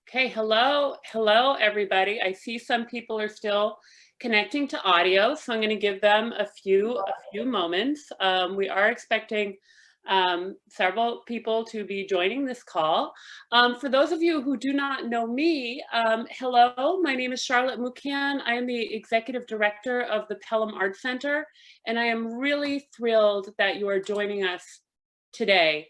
Okay, hello everybody. I see some people are still connecting to audio, so I'm going to give them a few moments. We are expecting several people to be joining this call. For those of you who do not know me, hello, my name is Charlotte Mucan. I am the Executive Director of the Pelham Arts Center, and I am really thrilled that you are joining us today.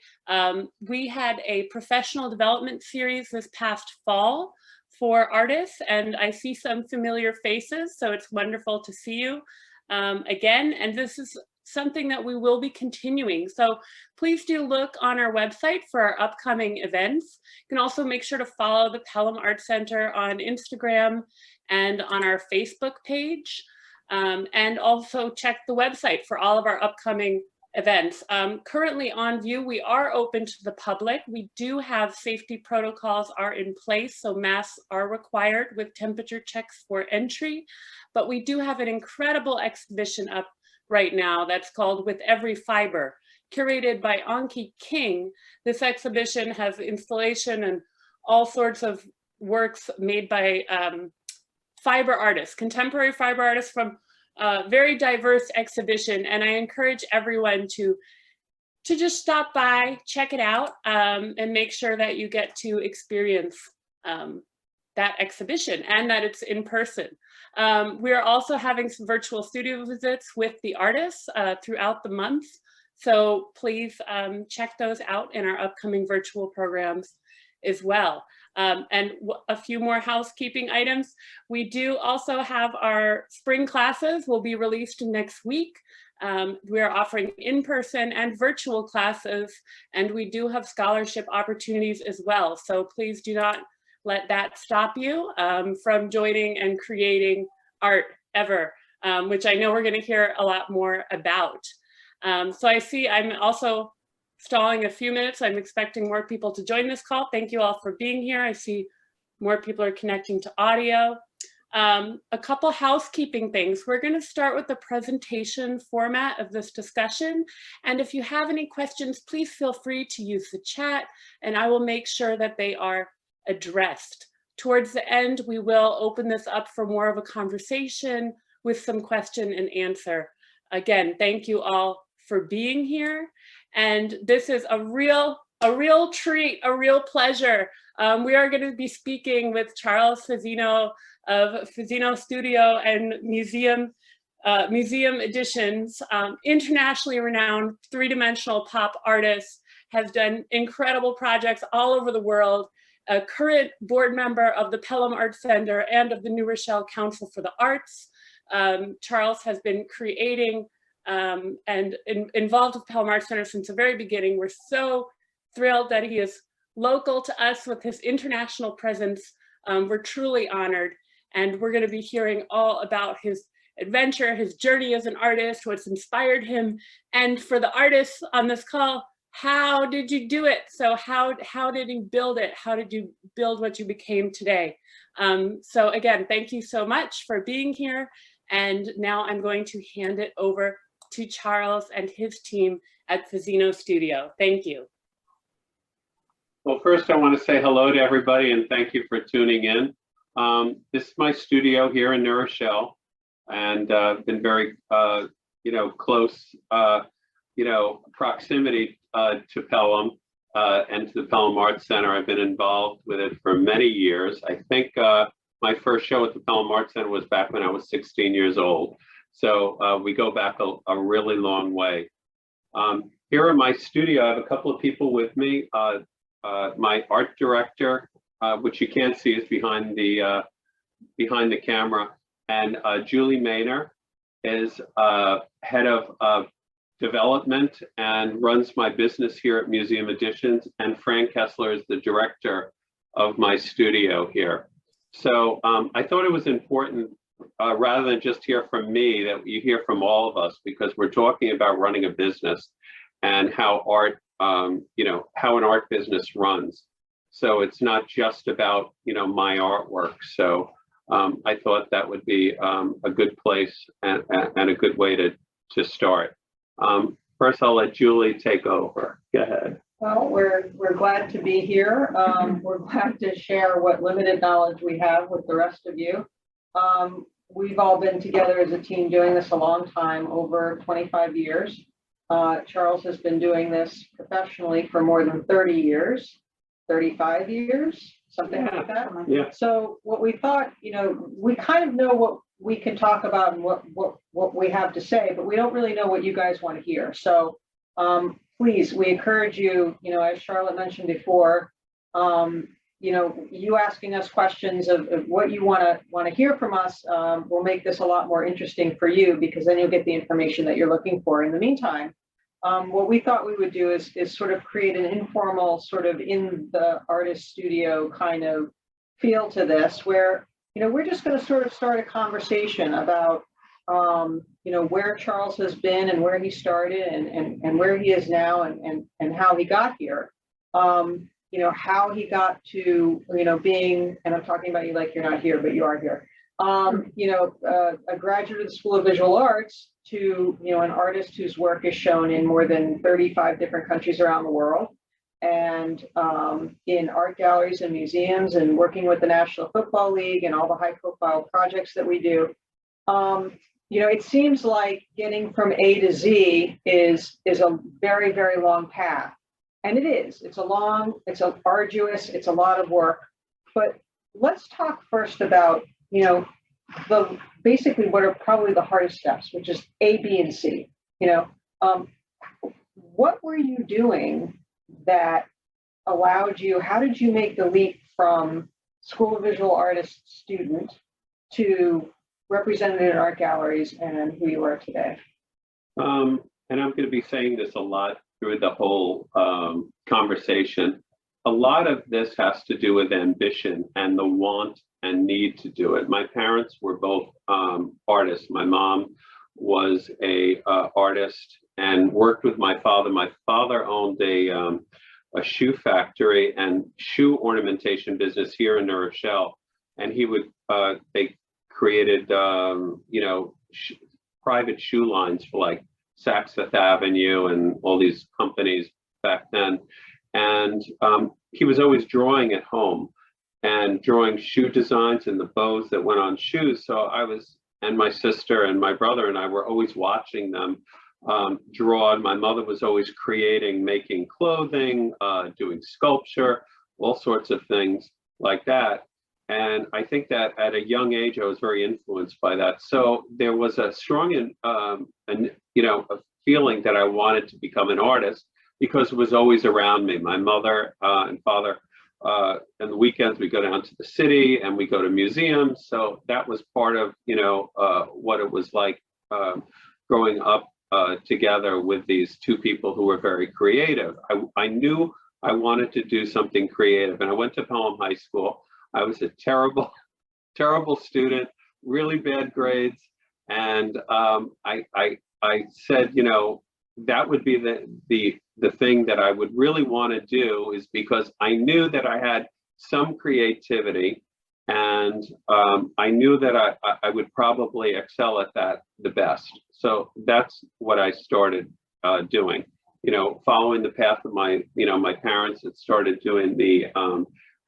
We had a professional development series this past fall for artists, and I see some familiar faces, so it's wonderful to see you again. And this is something that we will be continuing. So please do look on our website for our upcoming events. You can also make sure to follow the Pelham Arts Center on Instagram and on our Facebook page. And also check the website for all of our upcoming events. Currently on view, we are open to the public. We do have safety protocols are in place, so masks are required with temperature checks for entry. But we do have an incredible exhibition up right now that's called With Every Fiber, curated by Anki King. This exhibition has installation and all sorts of works made by fiber artists, contemporary fiber artists from very diverse exhibition, and I encourage everyone to just stop by, check it out, and make sure that you get to experience that exhibition and that it's in person. We are also having some virtual studio visits with the artists throughout the month, so please check those out in our upcoming virtual programs as well. And a few more housekeeping items. We do also have our spring classes will be released next week. We are offering in-person and virtual classes, and we do have scholarship opportunities as well. So please do not let that stop you from joining and creating art ever, which I know we're going to hear a lot more about. So I see I'm also stalling a few minutes. I'm expecting more people to join this call. Thank you all for being here. I see more people are connecting to audio. A couple housekeeping things. We're going to start with the presentation format of this discussion. And if you have any questions, please feel free to use the chat and I will make sure that they are addressed. Towards the end, we will open this up for more of a conversation with some question and answer. Again, thank you all for being here. And this is a real treat, a real pleasure. We are going to be speaking with Charles Fazzino of Fazzino Studio and Museum Editions, internationally renowned three-dimensional pop artist, has done incredible projects all over the world, a current board member of the Pelham Arts Center and of the New Rochelle Council for the Arts. Charles has been creating and involved with Pelham Arts Center since the very beginning. We're so thrilled that he is local to us with his international presence. We're truly honored, and we're going to be hearing all about his adventure, his journey as an artist, what's inspired him, and for the artists on this call, how did you do it? So how did you build it? How did you build what you became today? So again, thank you so much for being here, and now I'm going to hand it over to Charles and his team at Fazzino Studio. Thank you. Well, first I want to say hello to everybody and thank you for tuning in. This is my studio here in New Rochelle, and been very, close, proximity to Pelham and to the Pelham Arts Center. I've been involved with it for many years. I think my first show at the Pelham Arts Center was back when I was 16 years old. So we go back a really long way. Here in my studio, I have a couple of people with me. My art director, which you can't see, is behind the camera, and Julie Maynor is head of development and runs my business here at Museum Editions, and Fran Kessler is the director of my studio here. So I thought it was important, rather than just hear from me, that you hear from all of us, because we're talking about running a business and how art, how an art business runs. So it's not just about, my artwork. So I thought that would be a good place and a good way to start. First, I'll let Julie take over. Go ahead. Well, we're glad to be here. We're glad to share what limited knowledge we have with the rest of you. We've all been together as a team doing this a long time, over 25 years. Charles has been doing this professionally for more than 30 years, 35 years, something like that. Yeah. So what we thought, we kind of know what we can talk about and what we have to say, but we don't really know what you guys want to hear. So please, we encourage you, as Charlotte mentioned before, you asking us questions of what you want to hear from us will make this a lot more interesting for you, because then you'll get the information that you're looking for. In the meantime, what we thought we would do is sort of create an informal, sort of in the artist studio kind of feel to this, where we're just going to sort of start a conversation about where Charles has been and where he started and where he is now and how he got here. How he got to, being, and I'm talking about you like you're not here, but you are here, a graduate of the School of Visual Arts to, an artist whose work is shown in more than 35 different countries around the world, and in art galleries and museums, and working with the National Football League and all the high profile projects that we do. It seems like getting from A to Z is a very, very long path. And it is. It's arduous, it's a lot of work. But let's talk first about, basically what are probably the hardest steps, which is A, B, and C. What were you doing that allowed you, how did you make the leap from School of Visual Artists student to represented in art galleries and who you are today? And I'm going to be saying this a lot through the whole conversation. A lot of this has to do with ambition and the want and need to do it. My parents were both artists. My mom was a artist and worked with my father. My father owned a shoe factory and shoe ornamentation business here in New Rochelle, and he would they created private shoe lines for like Saks Fifth Avenue and all these companies back then. And he was always drawing at home and drawing shoe designs and the bows that went on shoes. So and my sister and my brother and I were always watching them draw. And my mother was always creating, making clothing, doing sculpture, all sorts of things like that. And I think that at a young age, I was very influenced by that. So there was a strong, a feeling that I wanted to become an artist because it was always around me. My mother and father, on the weekends, we go down to the city and we go to museums. So that was part of, what it was like growing up together with these two people who were very creative. I knew I wanted to do something creative, and I went to Pelham High School. I was a terrible, terrible student, really bad grades. And I said, that would be the thing that I would really want to do, is because I knew that I had some creativity, and I knew that I would probably excel at that the best. So that's what I started doing, following the path of my parents had started doing the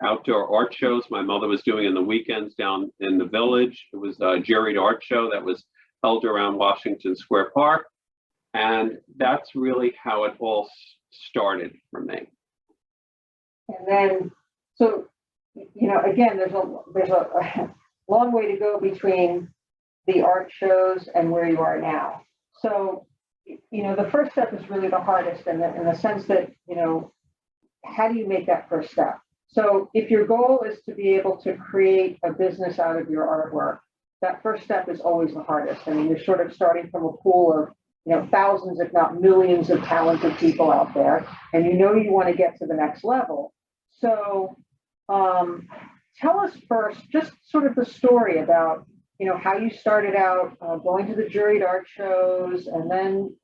outdoor art shows my mother was doing in the weekends down in the village. It was a juried art show that was held around Washington Square Park. And that's really how it all started for me. And then, so, again, there's a long way to go between the art shows and where you are now. So, the first step is really the hardest in the sense that, how do you make that first step? So if your goal is to be able to create a business out of your artwork, that first step is always the hardest. I mean, you're sort of starting from a pool of, thousands, if not millions of talented people out there, and you want to get to the next level. So tell us first, just sort of the story about, how you started out going to the juried art shows, and then,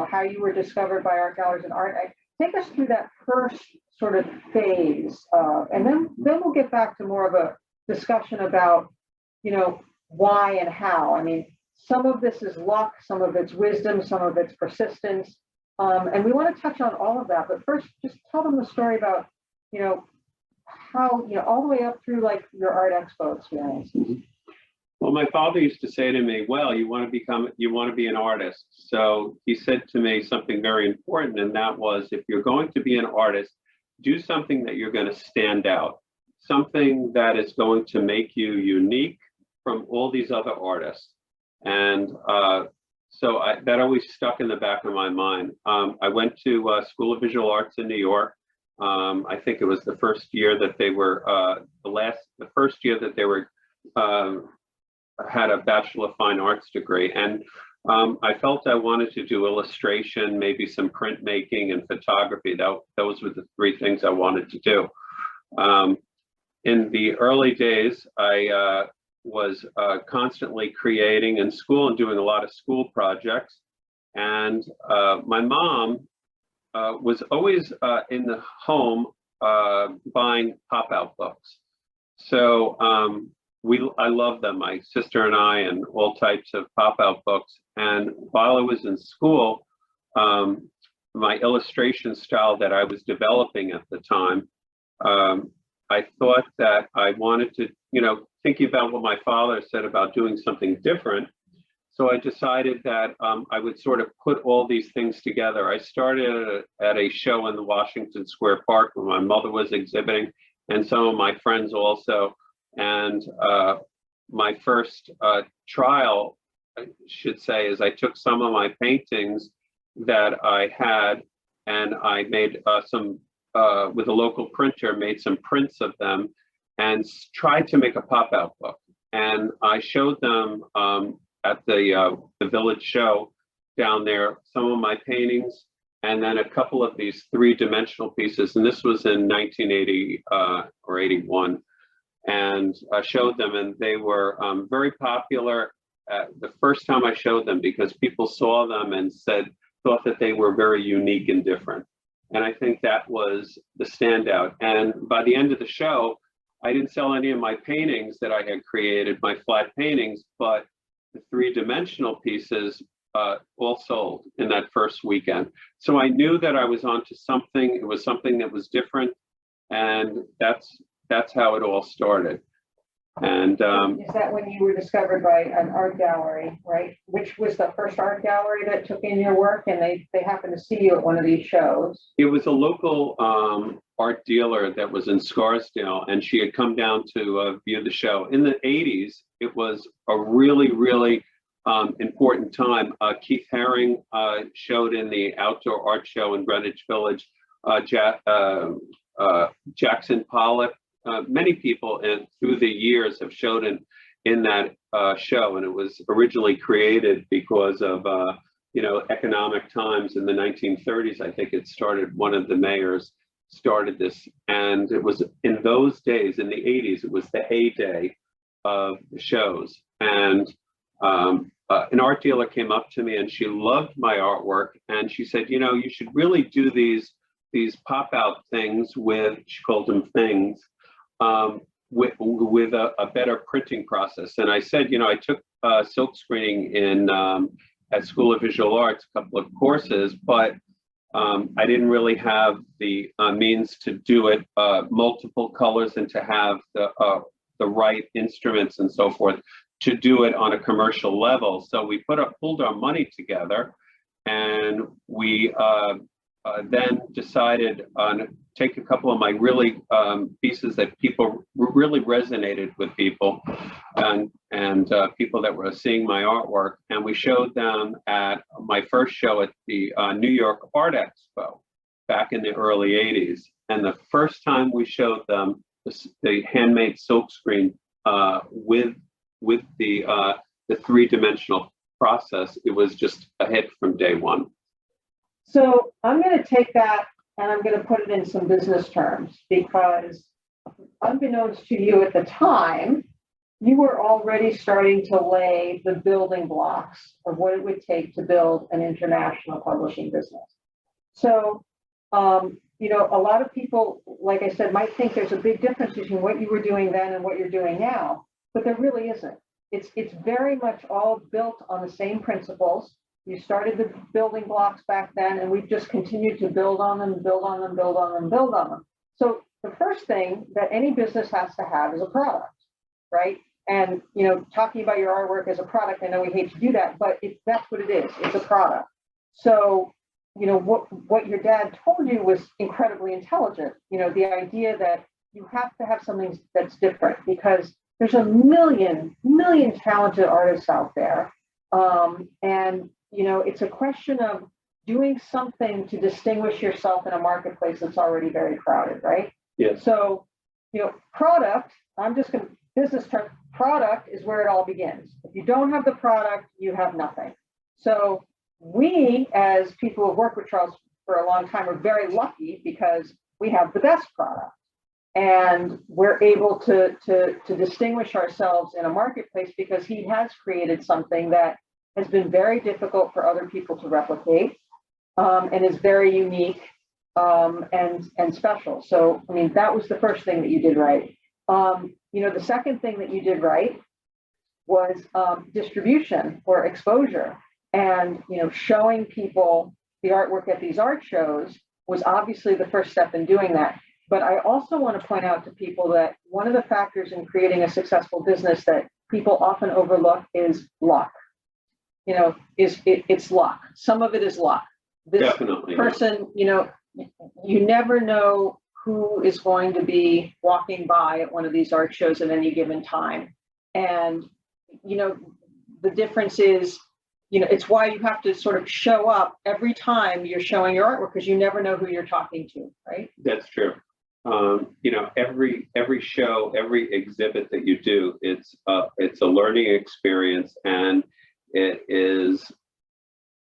how you were discovered by art galleries and art. Take us through that first sort of phase, and then we'll get back to more of a discussion about, why and how. I mean, some of this is luck, some of it's wisdom, some of it's persistence. And we want to touch on all of that, but first, just tell them the story about, you know, how, you know, all the way up through like your art expo experience. Well, my father used to say to me, well, you want to be an artist. So he said to me something very important, and that was, if you're going to be an artist, do something that you're going to stand out, something that is going to make you unique from all these other artists. And so that always stuck in the back of my mind. I went to School of Visual Arts in New York. I think it was the first year that they were, the first year that they were, had a Bachelor of Fine Arts degree. And I felt I wanted to do illustration, maybe some printmaking and photography. Those were the three things I wanted to do. In the early days, I was constantly creating in school and doing a lot of school projects. And my mom was always in the home buying pop-out books. So I love them, my sister and I, and all types of pop-out books. And while I was in school, my illustration style that I was developing at the time, I thought that I wanted to, you know, thinking about what my father said about doing something different. So I decided that I would sort of put all these things together. I started at a show in the Washington Square Park where my mother was exhibiting, and some of my friends also. And my first trial, I should say, is I took some of my paintings that I had, and I made with a local printer, made some prints of them and tried to make a pop-out book. And I showed them at the village show down there, some of my paintings, and then a couple of these three-dimensional pieces. And this was in 1980 or 81. And I showed them, and they were very popular the first time I showed them, because people saw them and thought that they were very unique and different. And I think that was the standout. And by the end of the show, I didn't sell any of my paintings that I had created, my flat paintings, but the three-dimensional pieces all sold in that first weekend. So I knew that I was onto something. It was something that was different, and that's how it all started. And is that when you were discovered by an art gallery, right? Which was the first art gallery that took in your work, and they happened to see you at one of these shows? It was a local art dealer that was in Scarsdale, and she had come down to view the show. In the 80s, it was a really, really important time. Keith Haring showed in the outdoor art show in Greenwich Village. Jackson Pollock, many people through the years have showed in that show, and it was originally created because of economic times in the 1930s. I think it started, one of the mayors started this, and it was in those days, in the 80s, it was the heyday of the shows. And an art dealer came up to me, and she loved my artwork, and she said, you know, you should really do these pop-out things with, she called them things, with a better printing process. And I said, you know, I took silk screening at School of Visual Arts, a couple of courses, but I didn't really have the means to do it multiple colors and to have the right instruments and so forth to do it on a commercial level. So we pulled our money together, and we then decided on take a couple of my really pieces that people really resonated with people, and people that were seeing my artwork, and we showed them at my first show at the New York Art Expo back in the early 80s. And the first time we showed them the handmade silkscreen with the three-dimensional process, it was just a hit from day one. So I'm going to take that and I'm going to put it in some business terms, because unbeknownst to you at the time, you were already starting to lay the building blocks of what it would take to build an international publishing business. So, you know, a lot of people, like I said, might think there's a big difference between what you were doing then and what you're doing now, but there really isn't. It's very much all built on the same principles. You started the building blocks back then, and we've just continued to build on them, build on them, build on them, build on them. So the first thing that any business has to have is a product, right? And, you know, talking about your artwork as a product, I know we hate to do that, but that's what it is. It's a product. So, you know, what your dad told you was incredibly intelligent. You know, the idea that you have to have something that's different, because there's a million talented artists out there. And, you know, it's a question of doing something to distinguish yourself in a marketplace that's already very crowded, right? Yes. So, you know, product, I'm just going to, business term, product is where it all begins. If you don't have the product, you have nothing. So we, as people who have worked with Charles for a long time, are very lucky because we have the best product. And we're able to distinguish ourselves in a marketplace because he has created something that has been very difficult for other people to replicate, and is very unique, and special. So, I mean, that was the first thing that you did right. You know, the second thing that you did right was distribution or exposure. And, you know, showing people the artwork at these art shows was obviously the first step in doing that. But I also want to point out to people that one of the factors in creating a successful business that people often overlook is luck. You know, it's luck. Some of it is luck. This Definitely. person, you know, you never know who is going to be walking by at one of these art shows at any given time. And, you know, the difference is, you know, it's why you have to sort of show up every time you're showing your artwork, because you never know who you're talking to, right? That's true. You know, every show, every exhibit that you do, it's a learning experience, and it is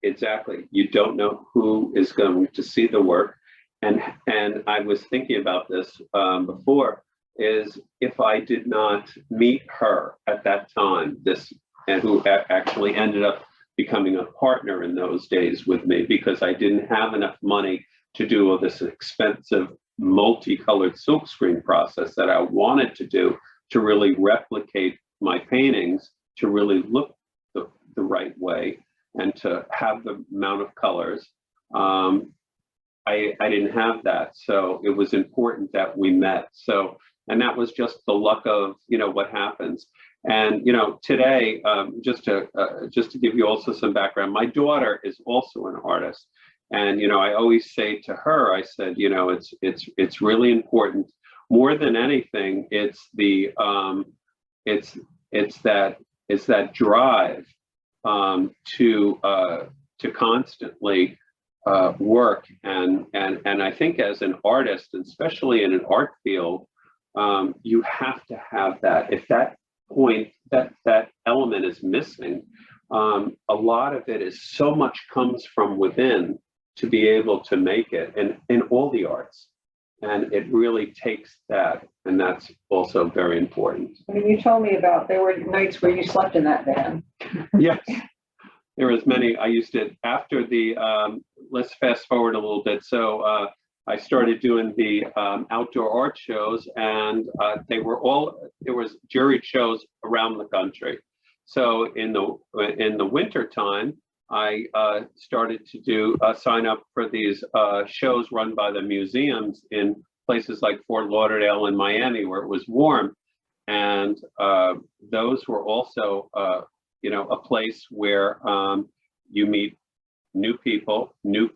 exactly, you don't know who is going to see the work. And I was thinking about this before, is if I did not meet her at that time, and who actually ended up becoming a partner in those days with me, because I didn't have enough money to do all this expensive multicolored silkscreen process that I wanted to do to really replicate my paintings, to really look the right way and to have the amount of colors. I didn't have that. So it was important that we met. So, and that was just the luck of, you know, what happens. And, you know, today, just to give you also some background, my daughter is also an artist. And, you know, I always say to her, I said, you know, it's really important. More than anything, it's that drive to constantly work. And I think as an artist, especially in an art field, you have to have that. If that point, that element is missing, a lot of it is so much comes from within to be able to make it, and in all the arts. And it really takes that, and that's also very important. I mean, you told me about, there were nights where you slept in that van. Yes, there was many. I used it after the, let's fast forward a little bit. So I started doing the outdoor art shows, and there was juried shows around the country. So in the winter time, I started to do sign up for these shows run by the museums in places like Fort Lauderdale and Miami, where it was warm. And those were also, you know, a place where you meet new people, new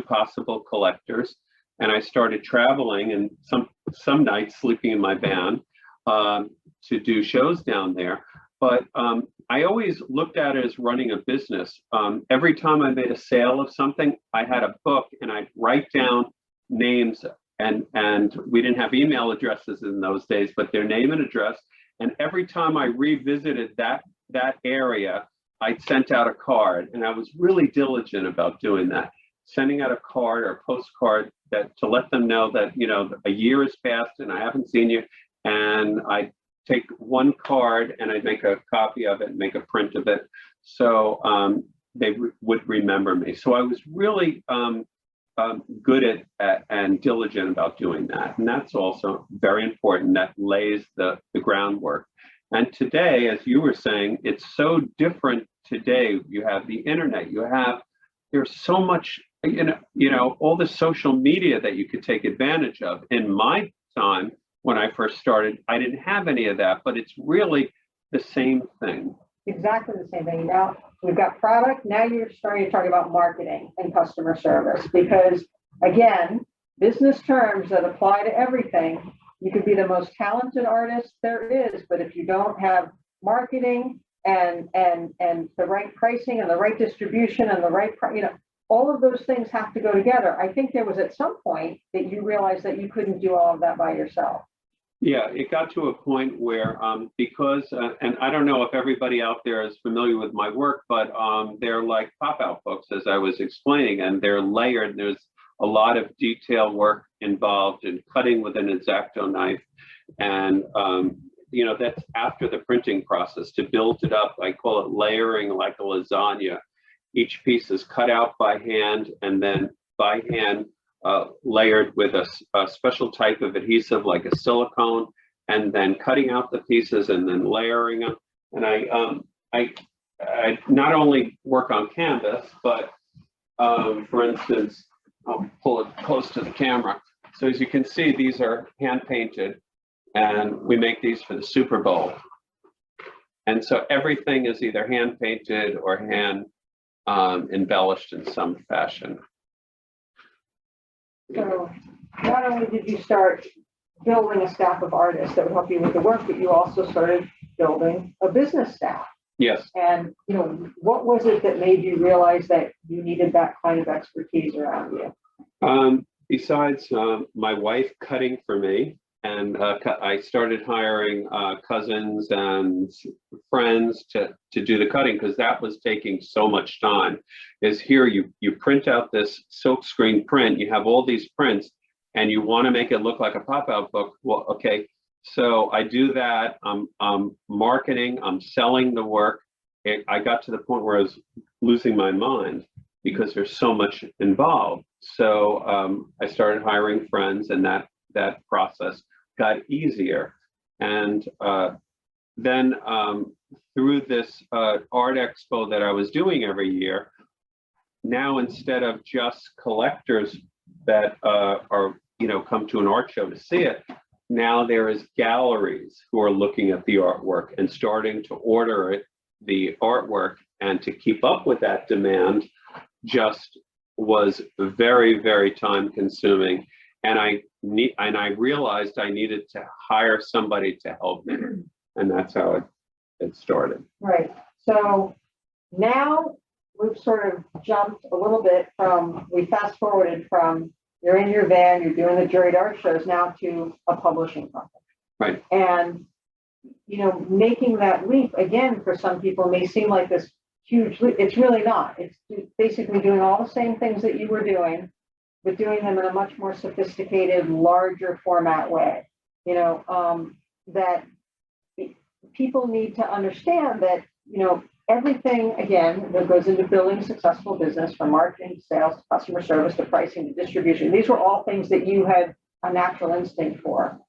possible collectors. And I started traveling, and some nights sleeping in my van to do shows down there. But I always looked at it as running a business. Every time I made a sale of something, I had a book, and I'd write down names, and we didn't have email addresses in those days, but their name and address. And every time I revisited that area, I sent out a card, and I was really diligent about doing that, sending out a card or a postcard to let them know that, you know, a year has passed and I haven't seen you. And I take one card and I'd make a copy of it and make a print of it, so they would remember me. So I was really good at and diligent about doing that. And that's also very important. That lays the groundwork. And today, as you were saying, it's so different today, you have the internet, there's so much, all the social media that you could take advantage of. In my time, when I first started, I didn't have any of that, but it's really the same thing. Exactly the same thing. Now we've got product. Now you're starting to talk about marketing and customer service, because again, business terms that apply to everything. You could be the most talented artist there is, but if you don't have marketing and the right pricing and the right distribution and the right, all of those things have to go together. I think there was at some point that you realized that you couldn't do all of that by yourself. Yeah, it got to a point where because, and I don't know if everybody out there is familiar with my work, but they're like pop-out books, as I was explaining, and they're layered. There's a lot of detail work involved in cutting with an X-Acto knife. And, that's after the printing process. To build it up, I call it layering like a lasagna. Each piece is cut out by hand and then by hand layered with a special type of adhesive like a silicone, and then cutting out the pieces and then layering them. And I not only work on canvas, but for instance, I'll pull it close to the camera. So as you can see, these are hand painted, and we make these for the Super Bowl. And so everything is either hand painted or hand embellished in some fashion. So not only did you start building a staff of artists that would help you with the work, but you also started building a business staff. Yes. And, what was it that made you realize that you needed that kind of expertise around you? Besides my wife cutting for me, and I started hiring cousins and friends to do the cutting, because that was taking so much time. Is here you print out this silk screen print, you have all these prints, and you want to make it look like a pop-out book. Well, okay, so I do that. I'm marketing, I'm selling the work. I got to the point where I was losing my mind because there's so much involved. So I started hiring friends, and that process got easier. And then through this art expo that I was doing every year, now instead of just collectors that come to an art show to see it, now there is galleries who are looking at the artwork and starting to order the artwork, and to keep up with that demand just was very, very time consuming. And I realized I needed to hire somebody to help me, and that's how it started. Right. So now we've sort of jumped a little bit we fast forwarded from you're in your van, you're doing the juried art shows, now to a publishing company. Right. And, making that leap again for some people may seem like this huge leap. It's really not. It's basically doing all the same things that you were doing, but doing them in a much more sophisticated, larger format way. That people need to understand that, everything, again, that goes into building a successful business, from marketing, sales, to customer service, to pricing, to distribution. These were all things that you had a natural instinct for.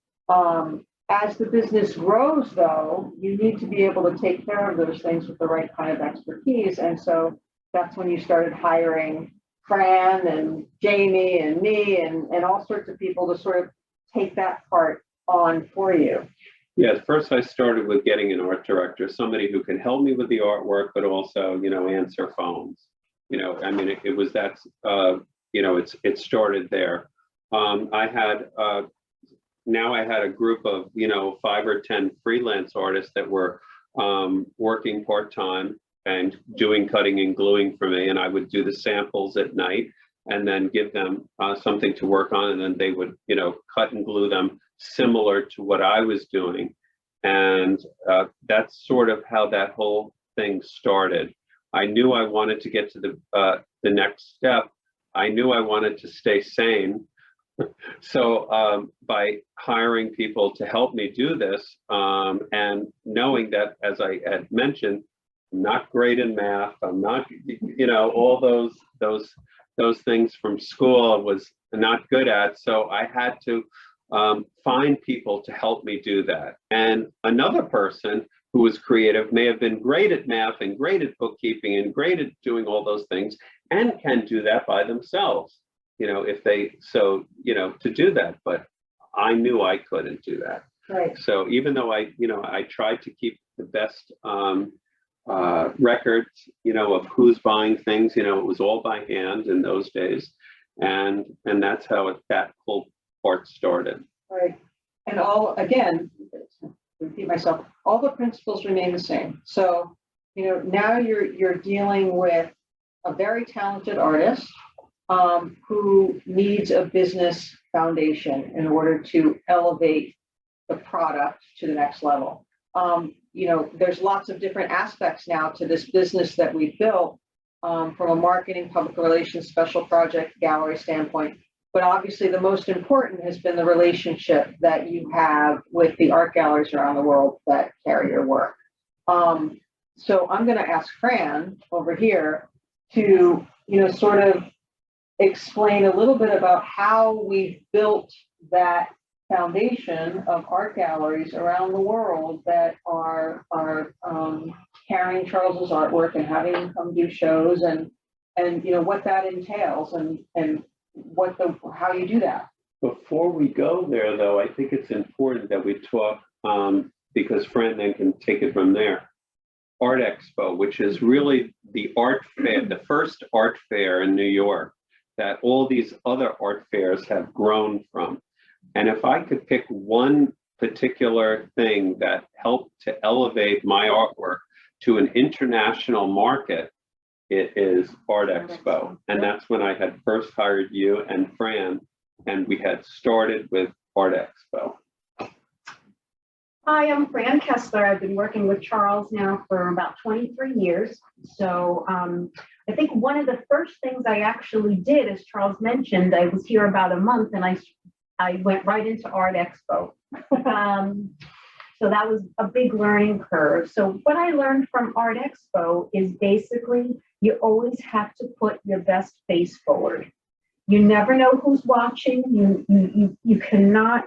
As the business grows, though, you need to be able to take care of those things with the right kind of expertise. And so that's when you started hiring Fran and Jamie and me and all sorts of people to sort of take that part on for you. Yes, first I started with getting an art director, somebody who can help me with the artwork, but also, answer phones. It was that, it started there. Now I had a group of, 5 or 10 freelance artists that were working part-time and doing cutting and gluing for me. And I would do the samples at night and then give them something to work on. And then they would, cut and glue them similar to what I was doing. And that's sort of how that whole thing started. I knew I wanted to get to the next step. I knew I wanted to stay sane. So by hiring people to help me do this, and knowing that, as I had mentioned, I'm not great in math, I'm not, all those things from school I was not good at. So I had to find people to help me do that. And another person who was creative may have been great at math and great at bookkeeping and great at doing all those things and can do that by themselves, if they, so, to do that. But I knew I couldn't do that. Right. So even though I tried to keep the best records, of who's buying things, it was all by hand in those days. And that's how that whole part started. Right. And again, repeat myself, all the principles remain the same. So, now you're dealing with a very talented artist who needs a business foundation in order to elevate the product to the next level. There's lots of different aspects now to this business that we've built from a marketing, public relations, special project, gallery standpoint. But obviously the most important has been the relationship that you have with the art galleries around the world that carry your work. So I'm going to ask Fran over here to, sort of explain a little bit about how we've built that foundation of art galleries around the world that are carrying Charles's artwork and having him come do shows and what that entails and how you do that. Before we go there, though, I think it's important that we talk, because Fran then can take it from there. Art Expo, which is really the art fair, the first art fair in New York that all these other art fairs have grown from. And if I could pick one particular thing that helped to elevate my artwork to an international market, it is Art Expo. And that's when I had first hired you and Fran, and we had started with Art Expo. Hi, I'm Fran Kessler. I've been working with Charles now for about 23 years. So I think one of the first things I actually did, as Charles mentioned, I was here about a month and I went right into Art Expo. So that was a big learning curve. So what I learned from Art Expo is basically you always have to put your best face forward. You never know who's watching. You cannot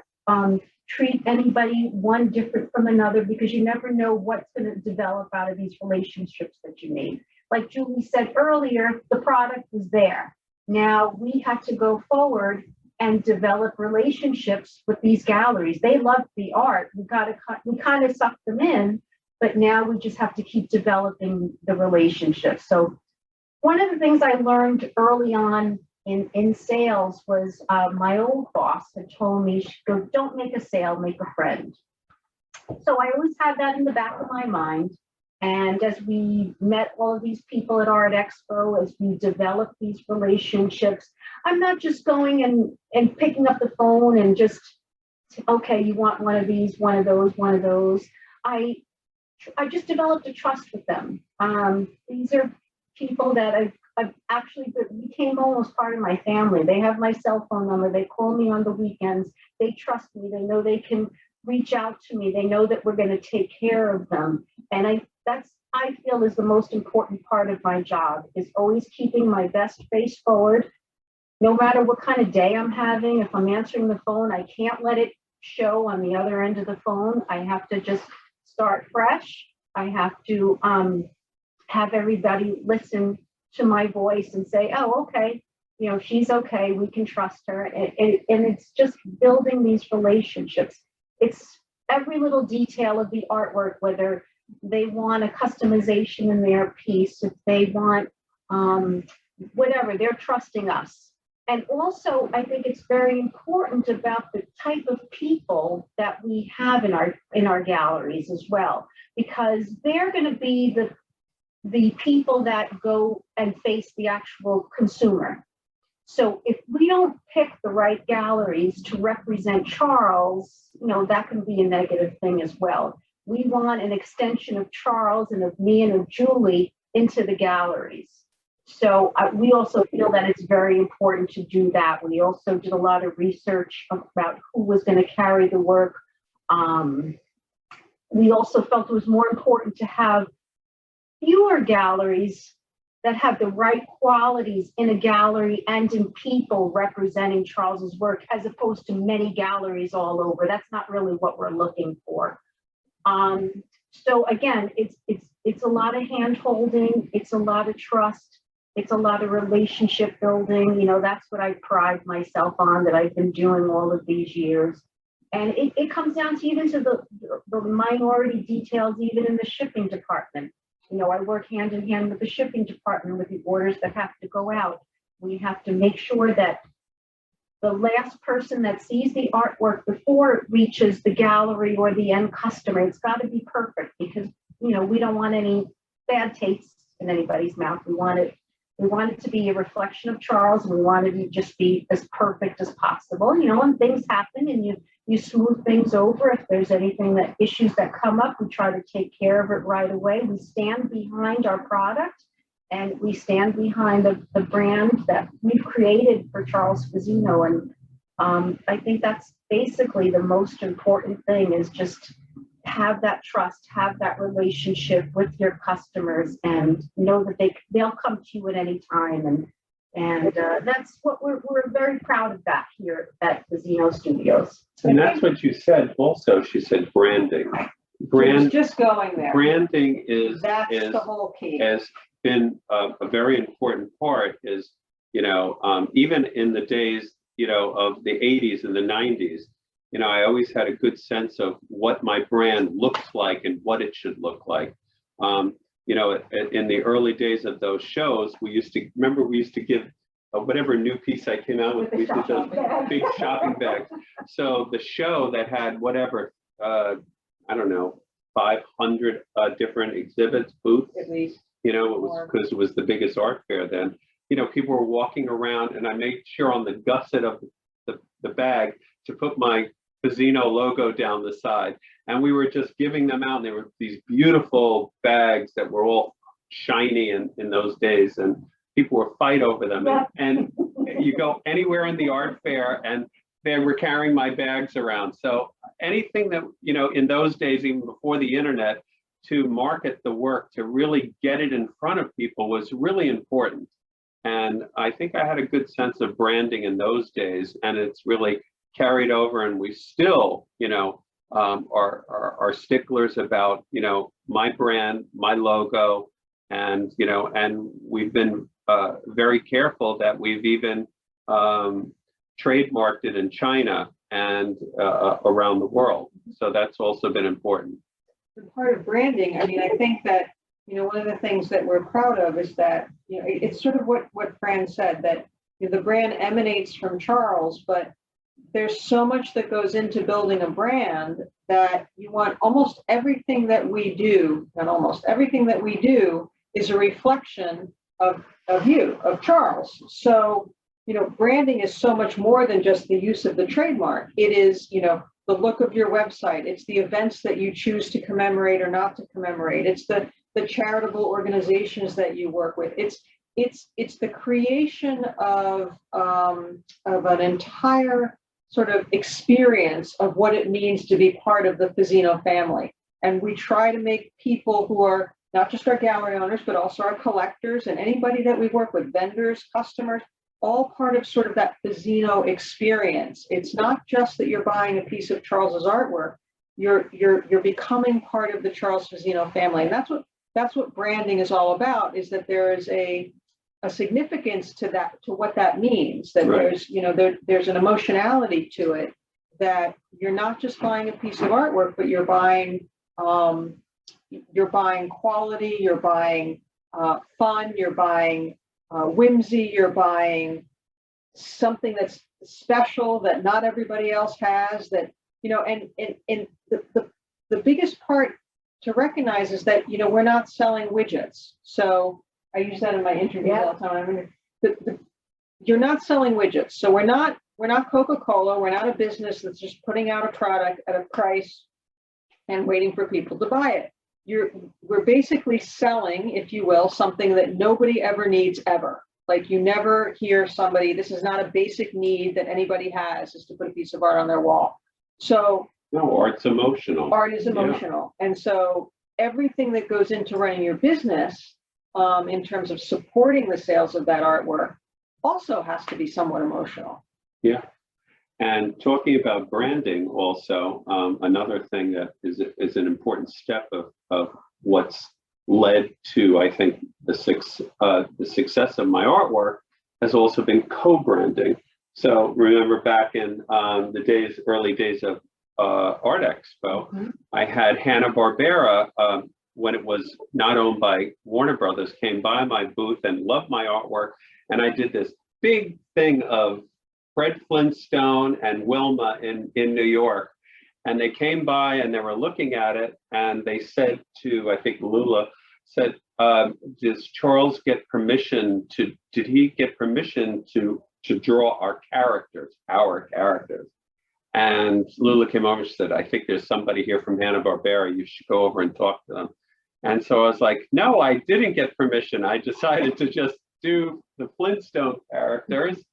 treat anybody one different from another because you never know what's going to develop out of these relationships that you made. Like Julie said earlier, the product was there. Now we have to go forward and develop relationships with these galleries. They love the art. We kind of sucked them in, but now we just have to keep developing the relationships. So one of the things I learned early on in sales was my old boss had told me, she goes, don't make a sale, make a friend. So I always had that in the back of my mind. And as we met all of these people at Art Expo, as we developed these relationships, I'm not just going and picking up the phone and just, okay, you want one of these, one of those, one of those. I just developed a trust with them. These are people that I've actually became almost part of my family. They have my cell phone number. They call me on the weekends. They trust me. They know they can reach out to me. They know that we're going to take care of them. And I feel is the most important part of my job, is always keeping my best face forward. No matter what kind of day I'm having, if I'm answering the phone, I can't let it show on the other end of the phone. I have to just start fresh. I have to have everybody listen to my voice and say, oh, okay, she's okay, we can trust her. And it's just building these relationships. It's every little detail of the artwork, whether they want a customization in their piece, if they want whatever, they're trusting us. And also, I think it's very important about the type of people that we have in our galleries as well, because they're going to be the people that go and face the actual consumer. So if we don't pick the right galleries to represent Charles, that can be a negative thing as well. We want an extension of Charles and of me and of Julie into the galleries. So we also feel that it's very important to do that. We also did a lot of research about who was going to carry the work. We also felt it was more important to have fewer galleries that have the right qualities in a gallery and in people representing Charles's work, as opposed to many galleries all over. That's not really what we're looking for. So again, it's a lot of hand holding, it's a lot of trust, it's a lot of relationship building. You know, that's what I pride myself on, that I've been doing all of these years. And it comes down to even to the minority details, even in the shipping department. You know, I work hand in hand with the shipping department with the orders that have to go out. We have to make sure that the last person that sees the artwork before it reaches the gallery or the end customer, it's got to be perfect, because, you know, we don't want any bad tastes in anybody's mouth. We want it to be a reflection of Charles. We want it to just be as perfect as possible, you know, and things happen and you smooth things over. If there's issues that come up, we try to take care of it right away. We stand behind our product, and we stand behind the brand that we've created for Charles Fazzino. And I think that's basically the most important thing, is just have that trust, have that relationship with your customers, and know that they'll come to you at any time. And that's what we're very proud of that here at Fazzino Studios. And that's what you said also. She said branding. Just going there. Branding That's the whole key. Has been a very important part, is, you know, even in the days, you know, of the 80s and the 90s, you know, I always had a good sense of what my brand looks like and what it should look like. You know, in the early days of those shows, we used to give whatever new piece I came out with, we used to those big shopping bags. So the show that had whatever, I don't know, 500 different exhibits, booths, At least. you know, it was because it was the biggest art fair then. You know, people were walking around, and I made sure on the gusset of the bag to put my Fazzino logo down the side. And we were just giving them out. And there were these beautiful bags that were all shiny in those days, and people would fight over them. And you go anywhere in the art fair, and they were carrying my bags around. So anything that, you know, in those days, even before the internet, to market the work, to really get it in front of people was really important. And I think I had a good sense of branding in those days, and it's really carried over. And we still, you know, are sticklers about, you know, my brand, my logo, and, you know, and we've been very careful that we've even trademarked it in China and around the world. So that's also been important. The part of branding, I mean, I think that, you know, one of the things that we're proud of is that, you know, it's sort of what Fran said, that, you know, the brand emanates from Charles, but there's so much that goes into building a brand that you want almost everything that we do, and almost everything that we do is a reflection of you, of Charles. So, you know, branding is so much more than just the use of the trademark. It is, you know, the look of your website. It's the events that you choose to commemorate or not to commemorate. It's the charitable organizations that you work with. It's the creation of an entire sort of experience of what it means to be part of the Fazzino family. And we try to make people who are not just our gallery owners, but also our collectors and anybody that we work with, vendors, customers, all part of sort of that Fazzino experience. It's not just that you're buying a piece of Charles's artwork, you're becoming part of the Charles Fazzino family. And that's what branding is all about, is that there is a significance to that, to what that means, that Right. there's, you know, there's an emotionality to it, that you're not just buying a piece of artwork, but you're buying quality, you're buying fun, you're buying whimsy, you're buying something that's special that not everybody else has, that, you know, and the biggest part to recognize is that, you know, we're not selling widgets. So I use that in my interviews all the time. I mean, you're not selling widgets. So we're not Coca-Cola. We're not a business that's just putting out a product at a price and waiting for people to buy it. We're basically selling, if you will, something that nobody ever needs ever. Like, you never hear somebody, this is not a basic need that anybody has, is to put a piece of art on their wall. So No, art's emotional. art is emotional. Yeah. And so everything that goes into running your business, in terms of supporting the sales of that artwork, also has to be somewhat emotional. Yeah. And talking about branding also, another thing that is an important step of what's led to, I think, the success of my artwork has also been co-branding. So remember back in the early days of Art Expo, I had Hanna-Barbera, when it was not owned by Warner Brothers, came by my booth and loved my artwork. And I did this big thing of Fred Flintstone and Wilma in New York. And they came by and they were looking at it and they said to, I think Lula said, does Charles get permission did he get permission to draw our characters? And Lula came over and said, I think there's somebody here from Hanna-Barbera. You should go over and talk to them. And so I was like, no, I didn't get permission. I decided to just do the Flintstone characters.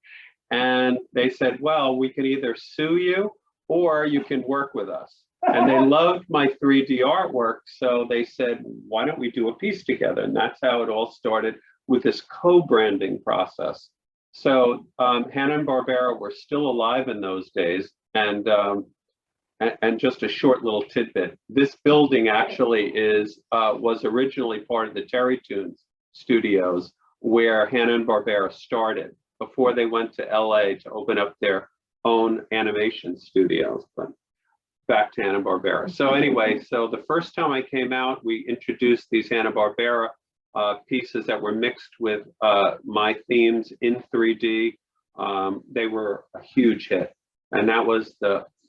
And they said, well, we can either sue you or you can work with us. And they loved my 3D artwork. So they said, why don't we do a piece together? And that's how it all started, with this co-branding process. So Hanna-Barbera were still alive in those days. And just a short little tidbit, this building actually was originally part of the Terry Toons studios, where Hanna-Barbera started before they went to LA to open up their own animation studios. But back to Hanna-Barbera. So anyway, so the first time I came out, we introduced these Hanna-Barbera pieces that were mixed with my themes in 3D. They were a huge hit. And that was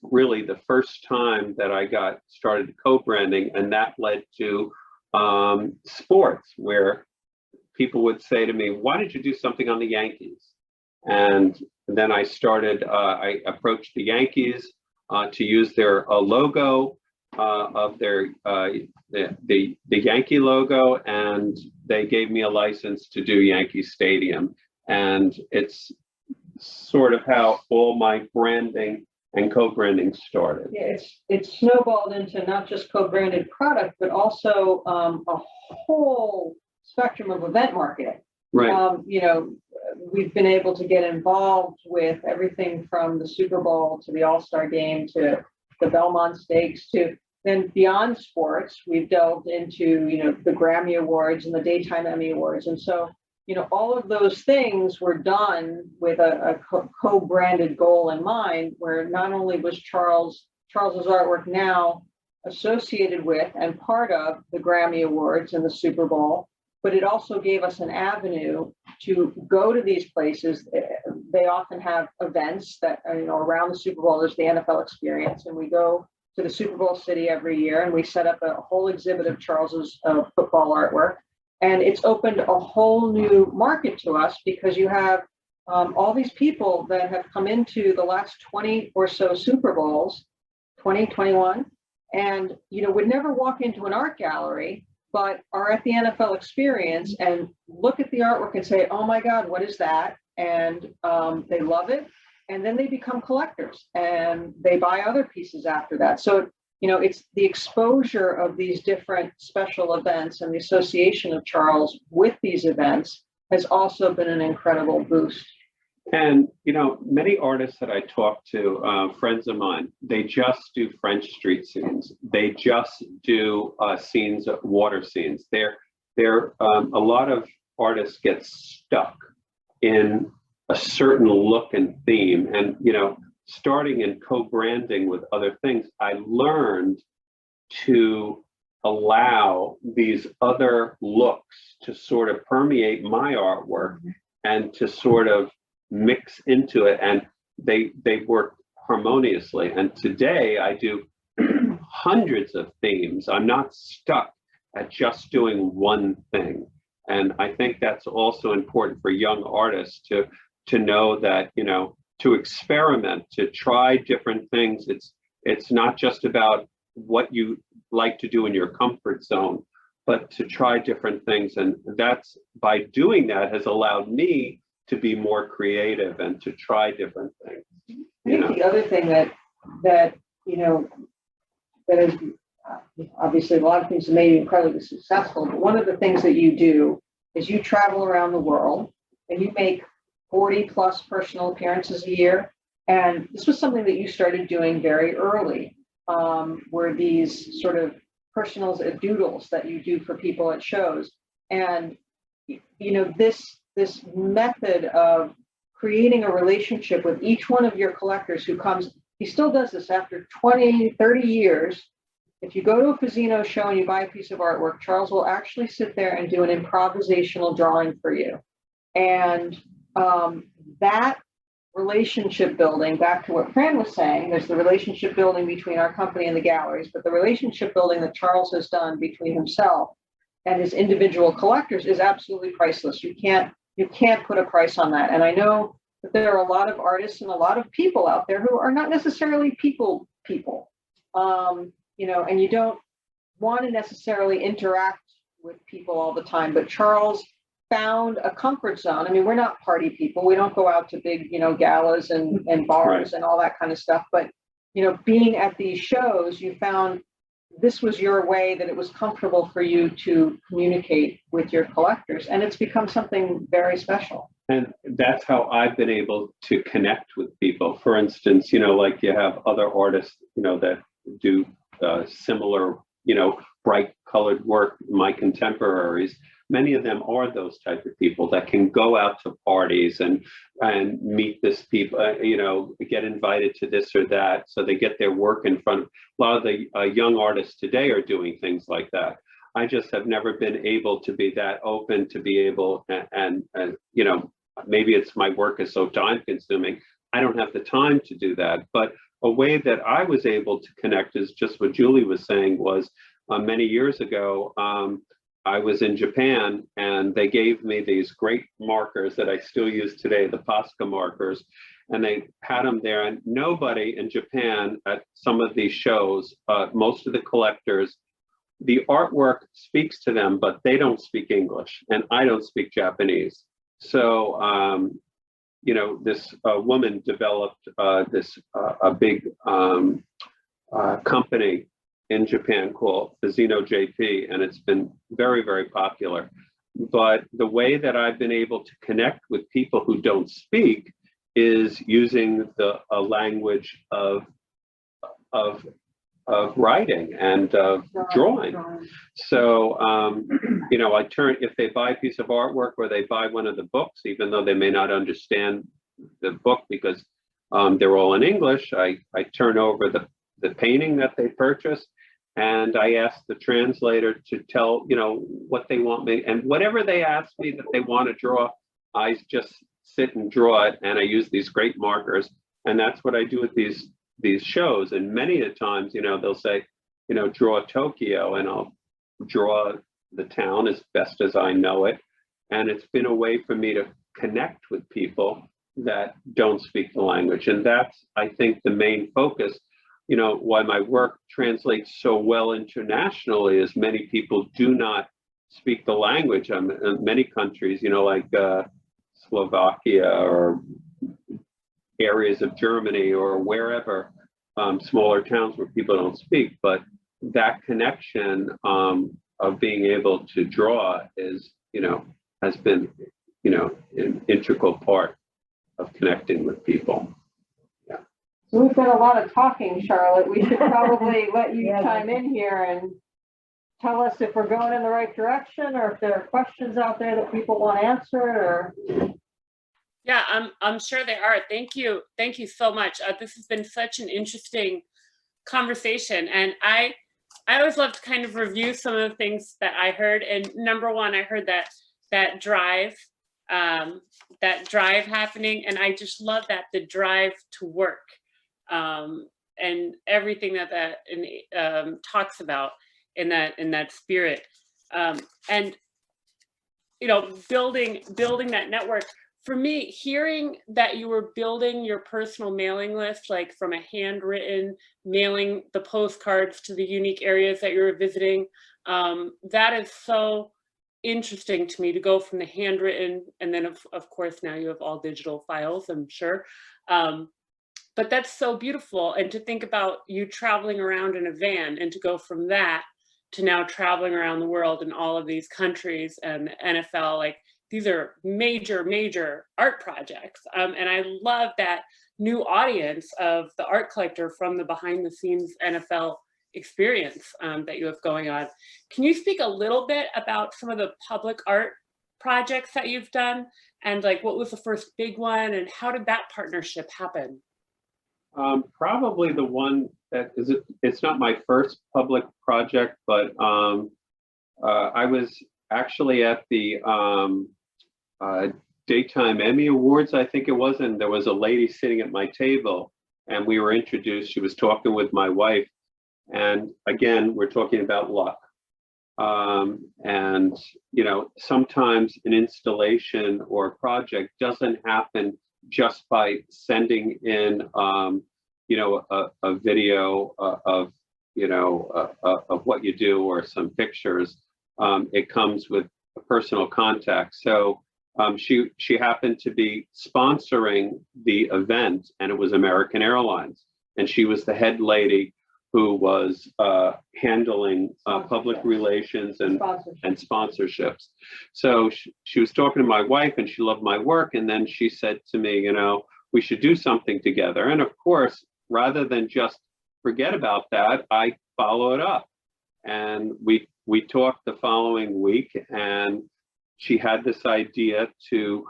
really the first time that I got started co-branding, and that led to sports, where people would say to me, why did you do something on the Yankees? And then I approached the Yankees to use their logo of their the Yankee logo, and they gave me a license to do Yankee Stadium. And it's sort of how all my branding and co-branding started. Yeah, it's snowballed into not just co-branded product, but also a whole spectrum of event marketing. Right. We've been able to get involved with everything from the Super Bowl to the All-Star Game to the Belmont Stakes, to then beyond sports. We've delved into, the Grammy Awards and the Daytime Emmy Awards. And so, all of those things were done with a co-branded goal in mind, where not only was Charles's artwork now associated with and part of the Grammy Awards and the Super Bowl, but it also gave us an avenue to go to these places. They often have events that, around the Super Bowl. There's the NFL Experience, and we go to the Super Bowl city every year, and we set up a whole exhibit of Charles's football artwork. And it's opened a whole new market to us, because you have all these people that have come into the last 20 or so Super Bowls, 20, 21, and, would never walk into an art gallery, but are at the NFL Experience and look at the artwork and say, oh my God, what is that? And they love it. And then they become collectors and they buy other pieces after that. So, it's the exposure of these different special events and the association of Charles with these events has also been an incredible boost. And, many artists that I talk to, friends of mine, they just do French street scenes. They just do scenes, water scenes. A lot of artists get stuck in a certain look and theme. And, starting in co-branding with other things, I learned to allow these other looks to sort of permeate my artwork and to sort of mix into it, and they work harmoniously. And today I do hundreds of themes. I'm not stuck at just doing one thing. And I think that's also important for young artists to know that, to experiment, to try different things. It's not just about what you like to do in your comfort zone, but to try different things. And that's, by doing that, has allowed me to be more creative and to try different things. I think the other thing that is obviously a lot of things that made you incredibly successful, but one of the things that you do is you travel around the world and you make 40 plus personal appearances a year, And this was something that you started doing very early, were these sort of personals doodles that you do for people at shows. And, you know, this method of creating a relationship with each one of your collectors who comes, he still does this after 20, 30 years. If you go to a Fazzino show and you buy a piece of artwork, Charles will actually sit there and do an improvisational drawing for you. And that relationship building, back to what Fran was saying, there's the relationship building between our company and the galleries, but the relationship building that Charles has done between himself and his individual collectors is absolutely priceless. You can't put a price on that. And I know that there are a lot of artists and a lot of people out there who are not necessarily people, you know, and you don't want to necessarily interact with people all the time. But Charles found a comfort zone. I mean, we're not party people. We don't go out to big, you know, galas and bars and all that kind of stuff. But, you know, being at these shows, you found this was your way that it was comfortable for you to communicate with your collectors. And it's become something very special. And that's how I've been able to connect with people. For instance, you know, like you have other artists, you know, that do similar, you know, bright colored work, my contemporaries. Many of them are those type of people that can go out to parties and meet this people, you know, get invited to this or that. So they get their work in front of a lot of the young artists today are doing things like that. I just have never been able to be that open to be able and you know, maybe it's my work is so time consuming. I don't have the time to do that. But a way that I was able to connect is just what Julie was saying was many years ago, I was in Japan and they gave me these great markers that I still use today, the Posca markers, and they had them there. And nobody in Japan at some of these shows, most of the collectors, the artwork speaks to them, but they don't speak English and I don't speak Japanese. So, you know, this woman developed a big company in Japan called Fazzino JP, and it's been very, very popular. But the way that I've been able to connect with people who don't speak is using a language of writing and of drawing. So, you know, if they buy a piece of artwork or they buy one of the books, even though they may not understand the book because they're all in English, I turn over the painting that they purchased, and I ask the translator to tell, you know, what they want me, and whatever they ask me that they want to draw, I just sit and draw it, and I use these great markers, and that's what I do with these shows. And many of the times, you know, they'll say, you know, draw Tokyo, and I'll draw the town as best as I know it, and it's been a way for me to connect with people that don't speak the language, and that's, I think, the main focus. You know, why my work translates so well internationally is many people do not speak the language. In many countries, you know, like Slovakia or areas of Germany or wherever, smaller towns where people don't speak. But that connection of being able to draw is, you know, has been, you know, an integral part of connecting with people. So we've done a lot of talking, Charlotte. We should probably let you chime in here and tell us if we're going in the right direction or if there are questions out there that people want answered or. Yeah, I'm sure they are. Thank you so much. This has been such an interesting conversation, and I always love to kind of review some of the things that I heard. And number one, I heard that drive happening, and I just love that, the drive to work. And everything that talks about in that spirit, and you know, building that network. For me, hearing that you were building your personal mailing list, like from a handwritten, mailing the postcards to the unique areas that you were visiting, that is so interesting to me, to go from the handwritten, and then of course now you have all digital files, I'm sure. But that's so beautiful. And to think about you traveling around in a van, and to go from that to now traveling around the world in all of these countries, and NFL, like these are major art projects. And I love that new audience of the art collector from the behind the scenes NFL experience that you have going on. Can you speak a little bit about some of the public art projects that you've done, and like what was the first big one, and how did that partnership happen? Probably the one that is, it's not my first public project, but I was actually at the Daytime Emmy Awards, I think it was, and there was a lady sitting at my table, and we were introduced. She was talking with my wife, and again, we're talking about luck. And you know, sometimes an installation or project doesn't happen just by sending in, you know, a video of, you know, of what you do or some pictures. It comes with a personal contact. So she happened to be sponsoring the event, and it was American Airlines, and she was the head lady who was handling public relations and sponsorships. So she was talking to my wife, and she loved my work. And then she said to me, you know, we should do something together. And of course, rather than just forget about that, I follow it up. And we talked the following week, and she had this idea to,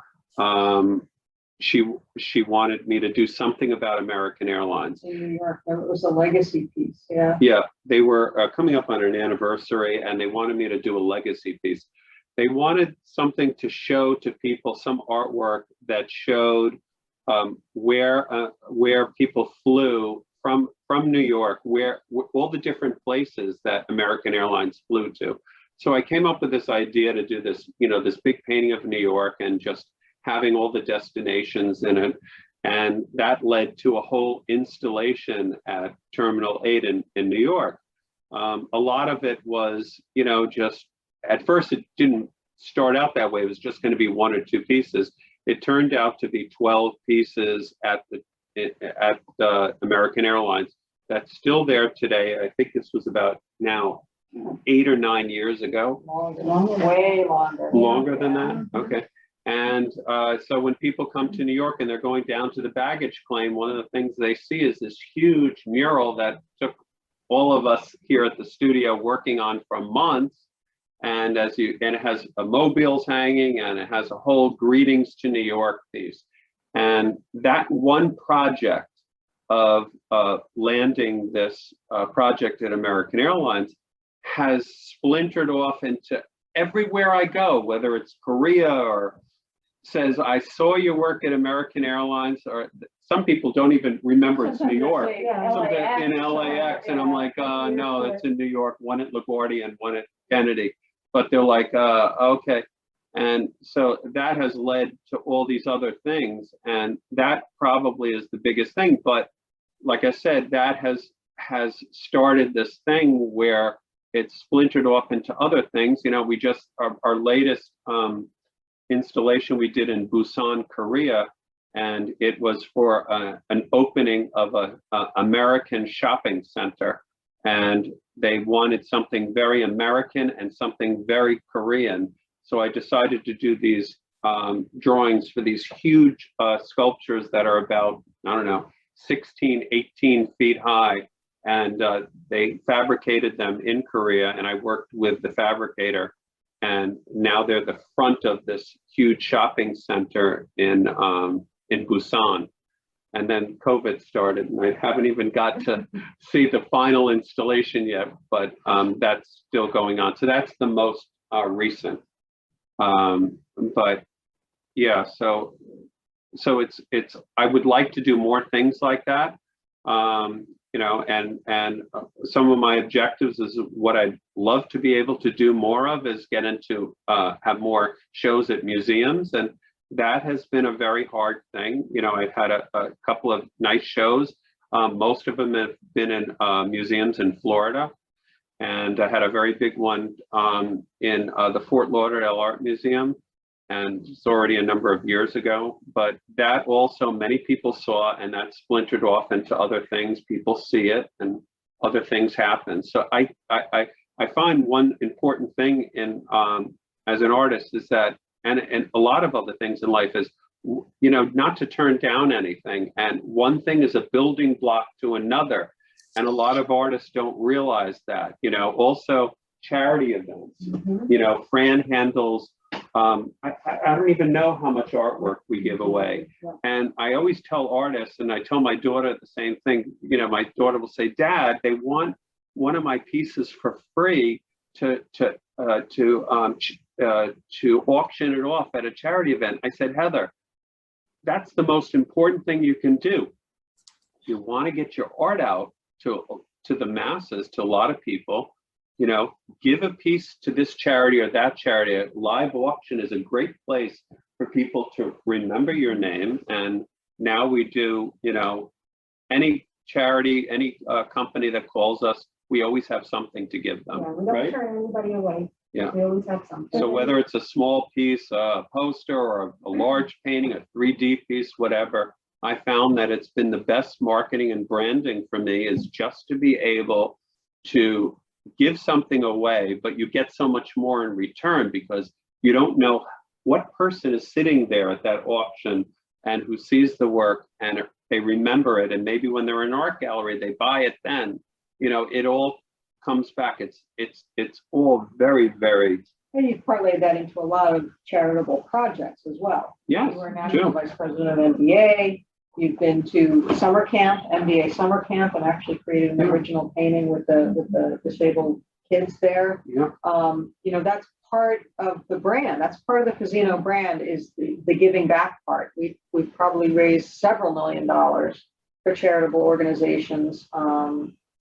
she wanted me to do something about American Airlines. In New York, it was a legacy piece, yeah. Yeah, they were coming up on an anniversary, and they wanted me to do a legacy piece. They wanted something to show to people, some artwork that showed where people flew from New York, where all the different places that American Airlines flew to. So I came up with this idea to do this, you know, this big painting of New York and just having all the destinations in it. And that led to a whole installation at Terminal 8 in New York. A lot of it was, you know, just at first it didn't start out that way. It was just going to be 1 or 2 pieces. It turned out to be 12 pieces at the American Airlines. That's still there today. I think this was about now 8 or 9 years ago. Longer, way longer. Longer than that? Okay. And so when people come to New York and they're going down to the baggage claim, one of the things they see is this huge mural that took all of us here at the studio working on for months. And it has mobiles hanging, and it has a whole greetings to New York piece. And that one project of landing this project at American Airlines has splintered off into everywhere I go, whether it's Korea or says, I saw your work at American Airlines, or some people don't even remember it's New York. Sometimes in LAX, and I'm like, no, it's in New York, one at LaGuardia and one at Kennedy. But they're like, okay. And so that has led to all these other things. And that probably is the biggest thing. But like I said, that has started this thing where it's splintered off into other things. You know, we just, our latest installation we did in Busan, Korea, and it was for an opening of a American shopping center. And they wanted something very American and something very Korean. So I decided to do these drawings for these huge sculptures that are about, I don't know, 16, 18 feet high. And they fabricated them in Korea, and I worked with the fabricator. And now they're the front of this huge shopping center in Busan. And then COVID started, and I haven't even got to see the final installation yet, but that's still going on. So that's the most recent. But yeah, so it's I would like to do more things like that. You know, and some of my objectives is what I'd love to be able to do more of is get into have more shows at museums, and that has been a very hard thing. You know, I've had a couple of nice shows. Most of them have been in museums in Florida, and I had a very big one in the Fort Lauderdale Art Museum, and it's already a number of years ago. But that also many people saw, and that splintered off into other things. People see it, and other things happen. So I find one important thing in as an artist is that, and a lot of other things in life is you know, not to turn down anything. And one thing is a building block to another. And a lot of artists don't realize that, you know. Also charity events, you know, Fran handles, I don't even know how much artwork we give away. And I always tell artists, and I tell my daughter the same thing, you know, my daughter will say, Dad, they want one of my pieces for free to auction it off at a charity event. I said, Heather, that's the most important thing you can do. If you want to get your art out to the masses, to a lot of people, you know, give a piece to this charity or that charity. A live auction is a great place for people to remember your name. And now we do, you know, any charity, any company that calls us, we always have something to give them. Yeah, we don't right? turn anybody away. Yeah. We always have something. So whether it's a small piece, a poster, or a large painting, a 3D piece, whatever, I found that it's been the best marketing and branding for me is just to be able to give something away, but you get so much more in return because you don't know what person is sitting there at that auction and who sees the work and they remember it. And maybe when they're in an art gallery, they buy it then. You know, it all comes back. It's all very, very. And you've parlayed that into a lot of charitable projects as well. Yes, You were National Vice President of MBA. You've been to summer camp, MBA summer camp, and actually created an original painting with the disabled kids there. Yeah. You know, that's part of the brand. That's part of the Fazzino brand is the giving back part. We've probably raised several $1 million for charitable organizations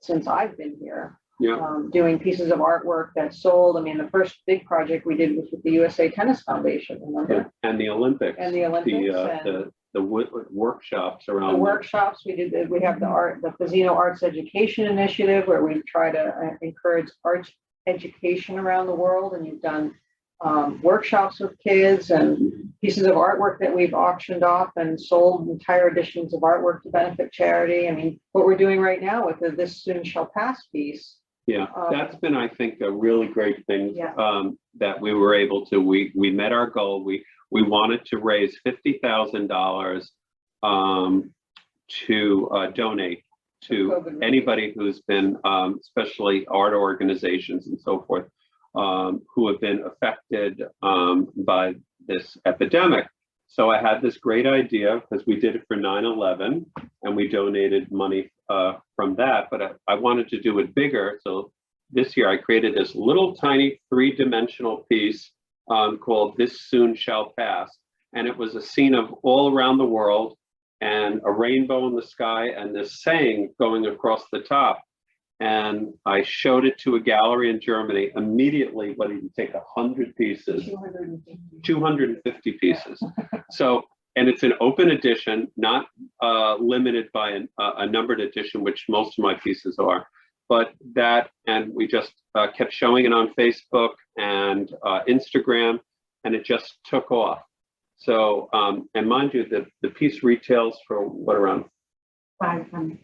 since I've been here. Yeah. Doing pieces of artwork that sold. I mean, the first big project we did was with the USA Tennis Foundation, remember? And the Olympics. And the Olympics. The workshops around. The workshops we did. We have the Fazzino Arts Education Initiative, where we try to encourage arts education around the world. And you've done workshops with kids and pieces of artwork that we've auctioned off and sold entire editions of artwork to benefit charity. I mean, what we're doing right now with the This Soon Shall Pass piece. Yeah, that's been, I think, a really great thing that we were able to. We met our goal. We wanted to raise $50,000 to donate to anybody who's been, especially art organizations and so forth, who have been affected by this epidemic. So I had this great idea because we did it for 9/11 and we donated money from that, but I wanted to do it bigger. So this year I created this little tiny 3-dimensional piece called This Soon Shall Pass. And it was a scene of all around the world and a rainbow in the sky and this saying going across the top. And I showed it to a gallery in Germany. Immediately, what did you take, 100 pieces? 250 pieces. So, and it's an open edition, not limited by a numbered edition, which most of my pieces are. But that, and we just kept showing it on Facebook and Instagram, and it just took off. So, and mind you, the piece retails for what, around $500?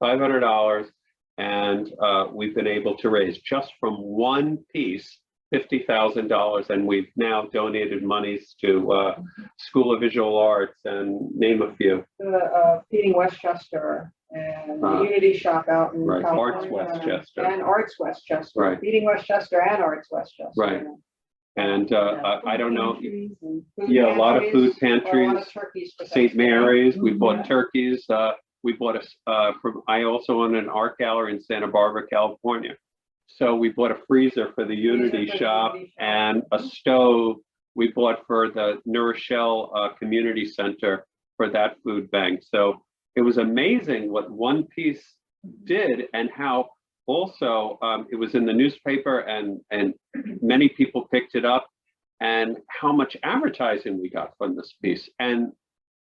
$500, and we've been able to raise just from one piece $50,000, and we've now donated monies to School of Visual Arts and name a few. Feeding Westchester and the Unity Shop out in California. Arts Westchester. And Arts Westchester. Right. Feeding Westchester and Arts Westchester. Right. And I don't know. A lot of food pantries. A lot of turkeys for St. Mary's. We bought turkeys. We bought I also own an art gallery in Santa Barbara, California. So we bought a freezer for the Unity Shop and a stove we bought for the New Rochelle Community Center for that food bank. So it was amazing what one piece did and how also it was in the newspaper and many people picked it up and how much advertising we got from this piece. And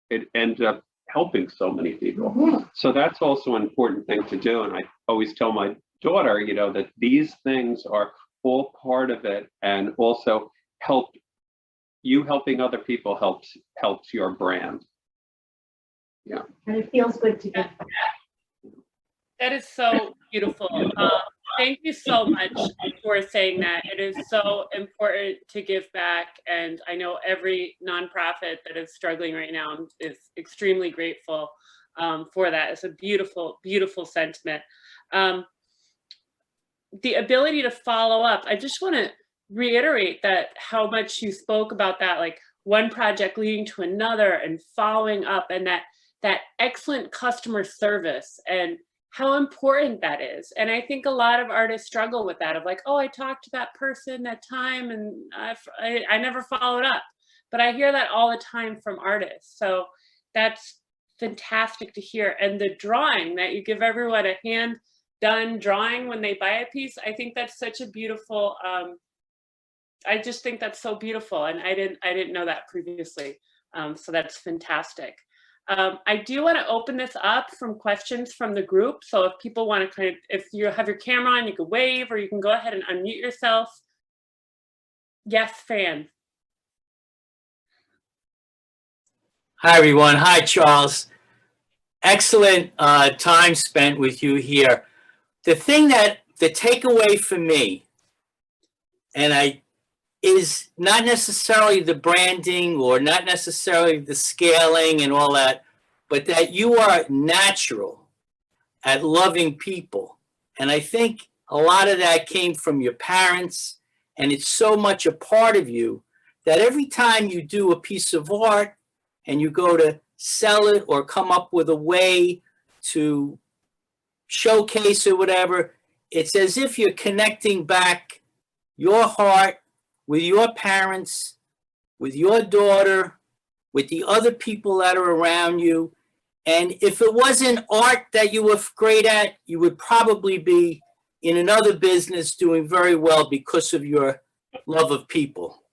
it ended up helping so many people. So that's also an important thing to do. And I always tell my daughter, you know, that these things are all part of it, and also helping other people helps your brand. Yeah. And it feels good to give back. That is so beautiful. Thank you so much for saying that. It is so important to give back, and I know every nonprofit that is struggling right now is extremely grateful for that. It's a beautiful, beautiful sentiment. The ability to follow up, I just want to reiterate that how much you spoke about that, like one project leading to another and following up, and that excellent customer service and how important that is. And I think a lot of artists struggle with that of like, oh, I talked to that person that time and I never followed up. But I hear that all the time from artists. So that's fantastic to hear. And the drawing that you give everyone a hand done drawing when they buy a piece, I think that's such a beautiful, I just think that's so beautiful. And I didn't know that previously. So that's fantastic. I do want to open this up from questions from the group. So if people want to kind of, if you have your camera on, you can wave or you can go ahead and unmute yourself. Yes, Fran. Hi, everyone. Hi, Charles. Excellent time spent with you here. The takeaway for me, is not necessarily the branding or not necessarily the scaling and all that, but that you are natural at loving people. And I think a lot of that came from your parents, and it's so much a part of you that every time you do a piece of art and you go to sell it or come up with a way to showcase or whatever, it's as if you're connecting back your heart with your parents, with your daughter, with the other people that are around you. And if it wasn't art that you were great at, you would probably be in another business doing very well because of your love of people.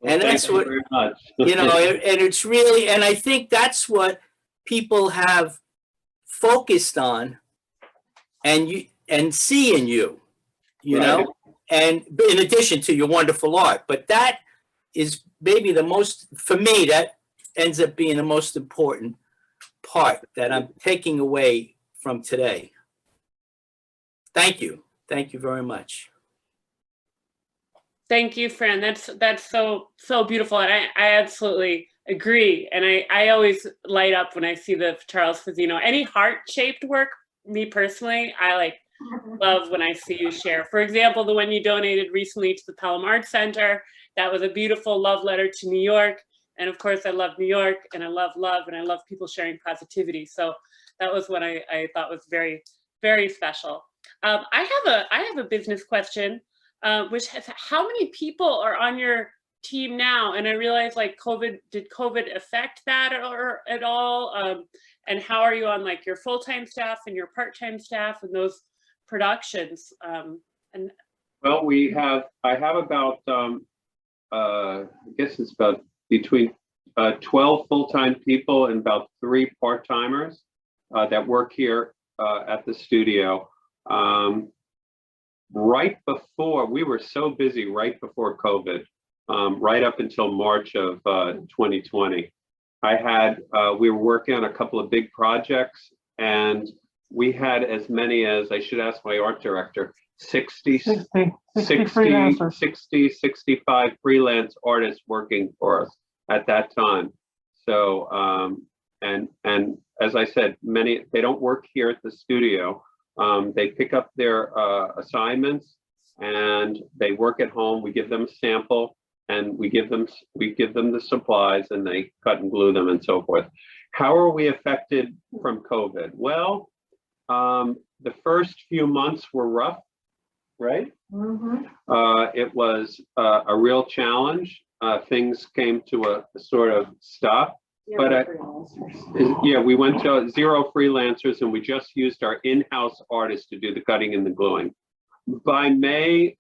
Well, and that's what, very much. you know, and it's really, and I think that's what people have focused on and see in you, you know, and in addition to your wonderful art. But that is maybe the most, for me, that ends up being the most important part that I'm taking away from today. Thank you. Thank you very much. Thank you, Fran. That's so beautiful. And I absolutely agree. And I always light up when I see the Charles Fazzino. Any heart-shaped work, me personally, I love when I see you share. For example, the one you donated recently to the Pelham Arts Center, that was a beautiful love letter to New York. And of course, I love New York and I love love and I love people sharing positivity. So that was what I thought was very, very special. I have a business question, which has, how many people are on your team now? And I realize did COVID affect that at all? And how are you on your full-time staff and your part-time staff and those productions? Well, I have about, I guess it's about between 12 full-time people and about 3 part-timers that work here at the studio. Right before, we were so busy right before COVID, right up until March of 2020. We were working on a couple of big projects, and we had as many as, I should ask my art director, 60, 65 freelance artists working for us at that time. So, and as I said, many, they don't work here at the studio. They pick up their assignments and they work at home. We give them a sample and we give them the supplies and they cut and glue them and so forth. How are we affected from COVID? Well, the first few months were rough, right? Mm-hmm. It was a real challenge. Things came to a sort of stop. But yeah, we went to 0 freelancers and we just used our in-house artists to do the cutting and the gluing. By May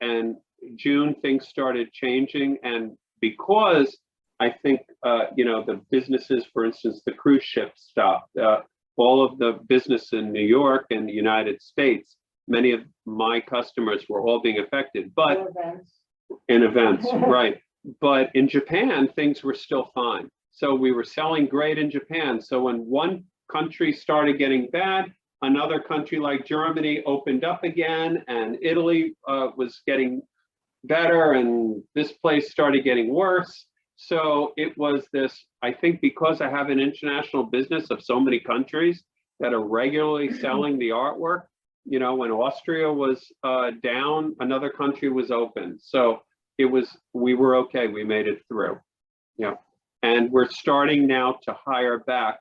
and June, things started changing. And because I think, the businesses, for instance, the cruise ship stopped, all of the business in New York and the United States, many of my customers were all being affected, but in events, right. But in Japan, things were still fine. So we were selling great in Japan. So when one country started getting bad, another country like Germany opened up again, and Italy was getting better, and this place started getting worse. So it was this, I think, because I have an international business of so many countries that are regularly selling the artwork, you know, when Austria was down, another country was open. So we were okay, we made it through. Yeah. And we're starting now to hire back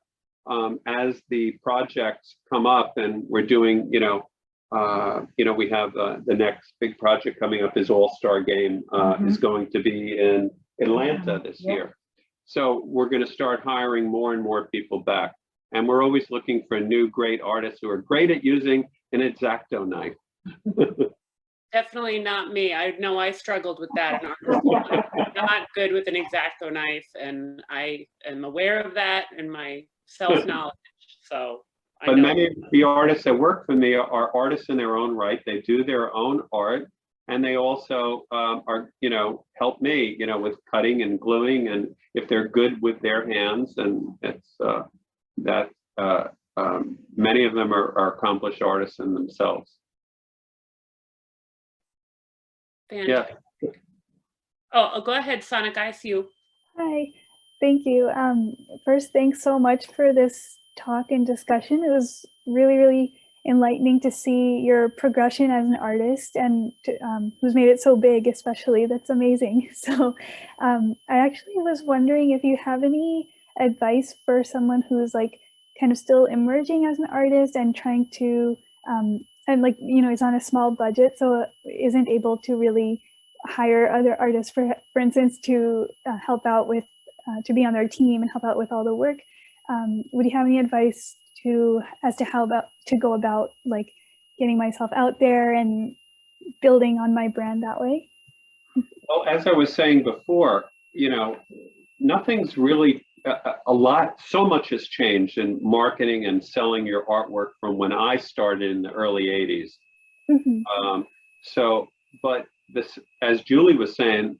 as the projects come up, and we're doing, we have the next big project coming up is All-Star Game is going to be in Atlanta this year. So we're going to start hiring more and more people back. And we're always looking for new great artists who are great at using an X-Acto knife. Definitely not me. I know I struggled with that. I'm not good with an X-Acto knife, and I am aware of that in my self-knowledge. So But many of the artists that work for me are artists in their own right. They do their own art, and they also are, help me, with cutting and gluing, and if they're good with their hands, and it's many of them are accomplished artists in themselves. Fantastic. Yeah. Oh, go ahead, Sonic. I see you. Hi, thank you. First, thanks so much for this talk and discussion. It was really, really enlightening to see your progression as an artist, and who's made it so big, especially. That's amazing. So I actually was wondering if you have any advice for someone who's like kind of still emerging as an artist and trying to, is on a small budget, so isn't able to really hire other artists, for instance, to help out with, to be on their team and help out with all the work. Would you have any advice as to how to go about like getting myself out there and building on my brand that way? Well, as I was saying before, nothing's really so much has changed in marketing and selling your artwork from when I started in the early 80s. But this, as Julie was saying,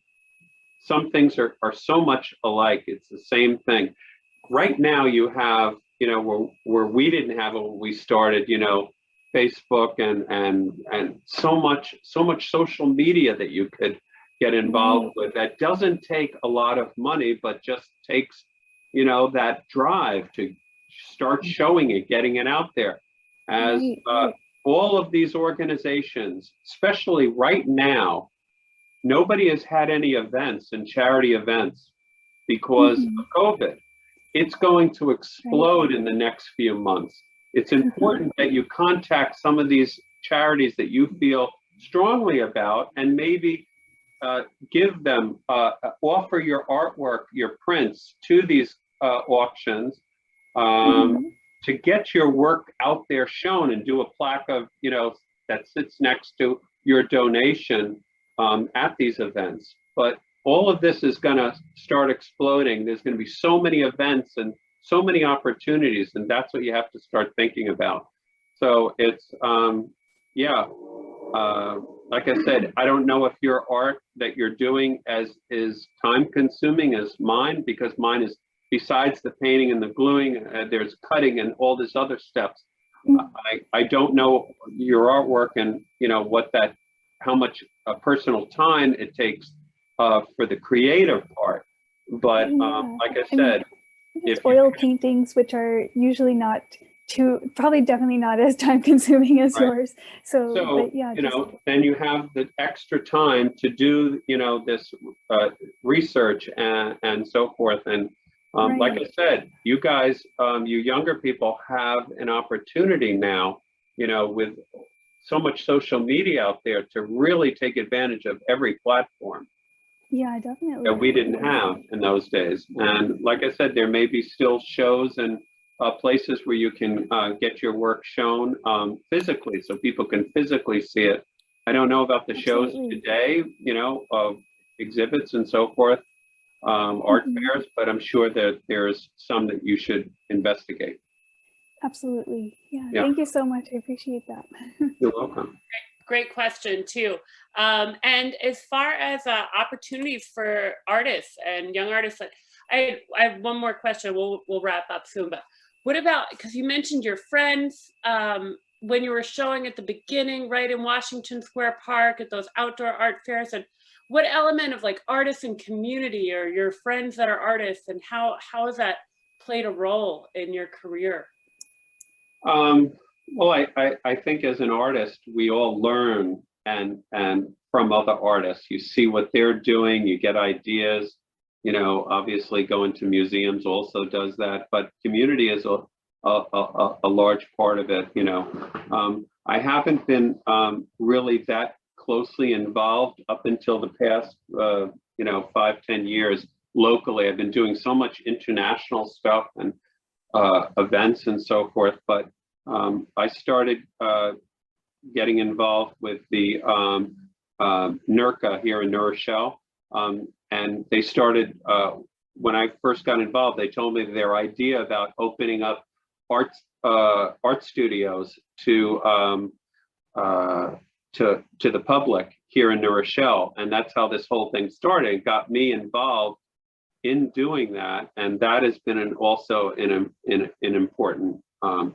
some things are so much alike. It's the same thing. Right now you have, where we didn't have it when we started, Facebook and so much social media that you could get involved with, that doesn't take a lot of money, but just takes, that drive to start showing it, getting it out there. As all of these organizations, especially right now, nobody has had any events and charity events because of COVID. It's going to explode in the next few months. It's important that you contact some of these charities that you feel strongly about, and maybe give them, offer your artwork, your prints to these auctions, to get your work out there shown, and do a plaque of, that sits next to your donation at these events. But all of this is going to start exploding. There's going to be so many events and so many opportunities, and that's what you have to start thinking about. So it's, like I said, I don't know if your art that you're doing is time consuming as mine, because mine is, besides the painting and the gluing, there's cutting and all this other steps. I don't know your artwork and how much personal time it takes for the creative part. But like I said, if oil paintings, which are usually not definitely not as time consuming as yours. So but yeah, then you have the extra time to do, this research and so forth. And like I said, you guys, you younger people have an opportunity now, with so much social media out there, to really take advantage of every platform. Yeah, definitely. That we didn't have in those days. And like I said, there may be still shows and places where you can get your work shown physically, so people can physically see it. I don't know about the shows today, of exhibits and so forth, art fairs, but I'm sure that there's some that you should investigate. Absolutely. Yeah. Thank you so much. I appreciate that. You're welcome. Great question too. And as far as opportunities for artists and young artists, I have one more question. We'll wrap up soon. But what about, because you mentioned your friends, when you were showing at the beginning, right, in Washington Square Park at those outdoor art fairs, and what element of like artists and community or your friends that are artists, and how has that played a role in your career? Well, I think as an artist, we all learn and from other artists. You see what they're doing, you get ideas. You know, obviously going to museums also does that, but community is a large part of it. You know, I haven't been really that closely involved up until the past, 5-10 years locally. I've been doing so much international stuff and events and so forth, but I started getting involved with the NERCA here in New Rochelle, and they started, when I first got involved, they told me their idea about opening up art studios to the public here in New Rochelle, and that's how this whole thing started. It got me involved in doing that, and that has been also an important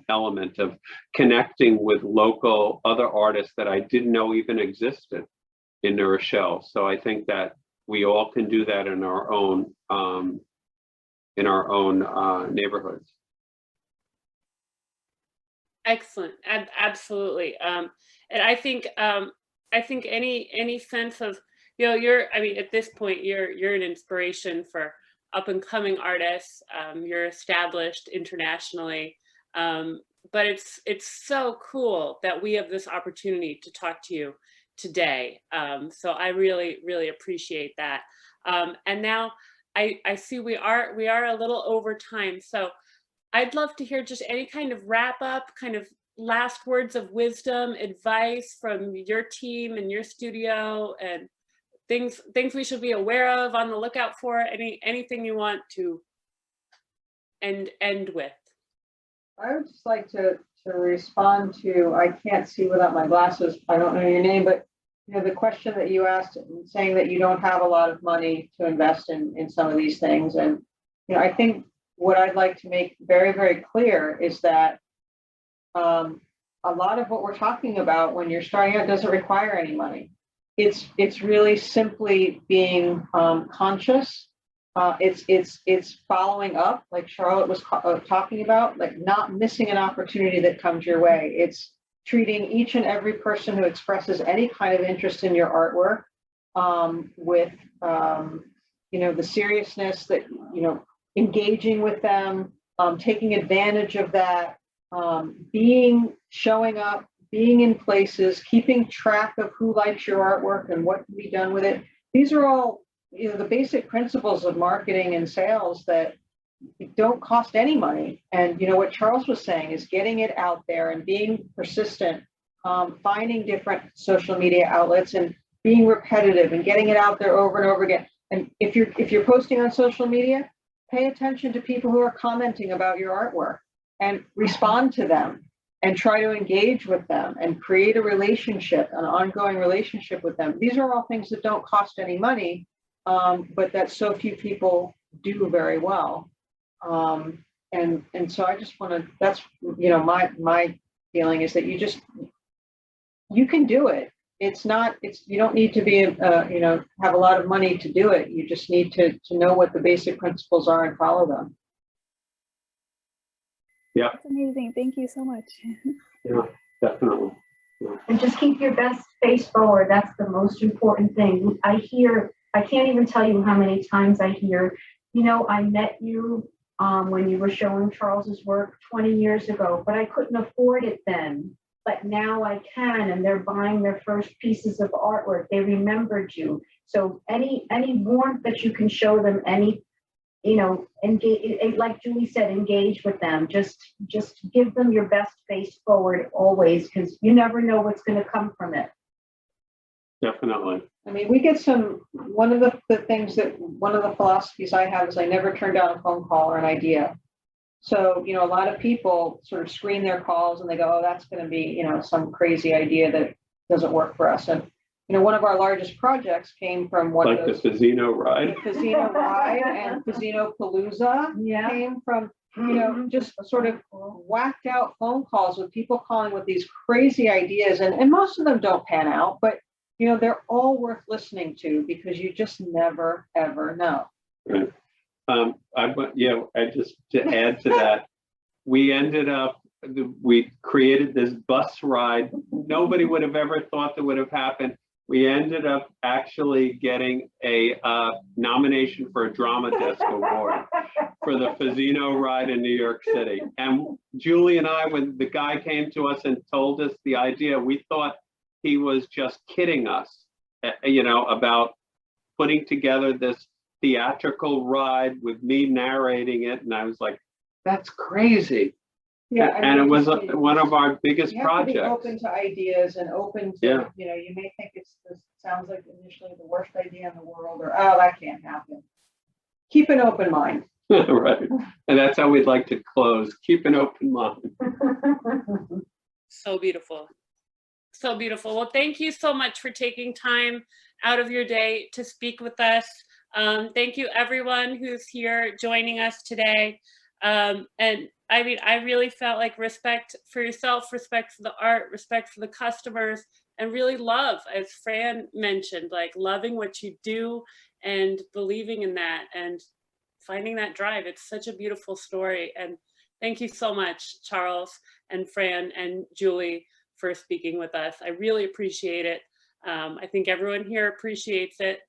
element of connecting with local other artists that I didn't know even existed in New Rochelle. So I think that we all can do that in our own neighborhoods. Excellent, absolutely. And I think any sense of, at this point, you're an inspiration for up and coming artists. You're established internationally, but it's so cool that we have this opportunity to talk to you today. So I really, really appreciate that. And now I see we are a little over time. So I'd love to hear just any kind of wrap up, kind of last words of wisdom, advice from your team and your studio, and things we should be aware of, on the lookout for, anything you want to end with. I would just like to respond to, I can't see without my glasses, I don't know your name, but the question that you asked, saying that you don't have a lot of money to invest in some of these things. And I think what I'd like to make very, very clear is that a lot of what we're talking about when you're starting out doesn't require any money. It's really simply being conscious. It's following up, like Charlotte was talking about, like not missing an opportunity that comes your way. It's treating each and every person who expresses any kind of interest in your artwork with the seriousness that, engaging with them, taking advantage of that, showing up, being in places, keeping track of who likes your artwork and what can be done with it. These are all, the basic principles of marketing and sales that don't cost any money. And what Charles was saying is getting it out there and being persistent, finding different social media outlets and being repetitive and getting it out there over and over again. And if you're posting on social media, pay attention to people who are commenting about your artwork and respond to them and try to engage with them and create a relationship, an ongoing relationship with them. These are all things that don't cost any money, but that so few people do very well. And so I just want to, that's, my feeling is that you can do it. You don't need to be, have a lot of money to do it. You just need to know what the basic principles are and follow them. Yeah. That's amazing. Thank you so much. Yeah, definitely. Yeah. And just keep your best face forward. That's the most important thing. I can't even tell you how many times I hear, I met you when you were showing Charles's work 20 years ago, but I couldn't afford it then. But now I can, and they're buying their first pieces of artwork. They remembered you. So any warmth that you can show them, engage, like Julie said, engage with them. Just give them your best face forward always, because you never know what's going to come from it. Definitely. I mean, we get one of the philosophies I have is I never turn down a phone call or an idea. So, a lot of people sort of screen their calls and they go, oh, that's going to be, some crazy idea that doesn't work for us. And, one of our largest projects came from the Fazzino ride. The Fazzino ride and Fazzino Palooza came from you know, just sort of whacked out phone calls with people calling with these crazy ideas, and most of them don't pan out, but you know, they're all worth listening to because you just never ever know. Right. I just to add to that, we created this bus ride. Nobody would have ever thought that would have happened. We ended up actually getting a nomination for a Drama Desk Award for the Fazzino ride in New York City. And Julie and I, when the guy came to us and told us the idea, we thought he was just kidding us, you know, about putting together this theatrical ride with me narrating it. And I was like, that's crazy. Yeah, And it was one of our biggest you have to be projects. open to ideas and open to, Yeah. you know, you may think this sounds like initially the worst idea in the world, or oh, that can't happen. Keep an open mind. Right. And that's how we'd like to close. Keep an open mind. So beautiful. So beautiful. Well, thank you so much for taking time out of your day to speak with us. Thank you everyone who's here joining us today. And I mean, I really felt like respect for yourself, respect for the art, respect for the customers, and really love, as Fran mentioned, like loving what you do and believing in that and finding that drive. It's such a beautiful story. And thank you so much, Charles and Fran and Julie, for speaking with us. I really appreciate it. I think everyone here appreciates it.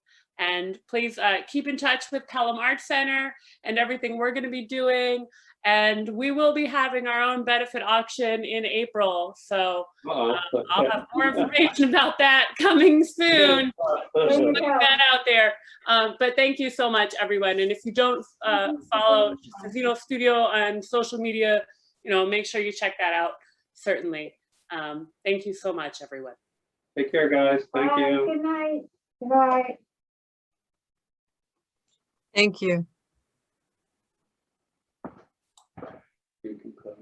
And please keep in touch with Pelham Arts Center and everything we're going to be doing. And we will be having our own benefit auction in April. So I'll have more information about that coming soon. Just putting that out there. But thank you so much, everyone. And if you don't follow Fazzino Studio on social media, you know, make sure you check that out, certainly. Thank you so much, everyone. Take care, guys. Thank you. Good night. Bye. Thank you. You can close.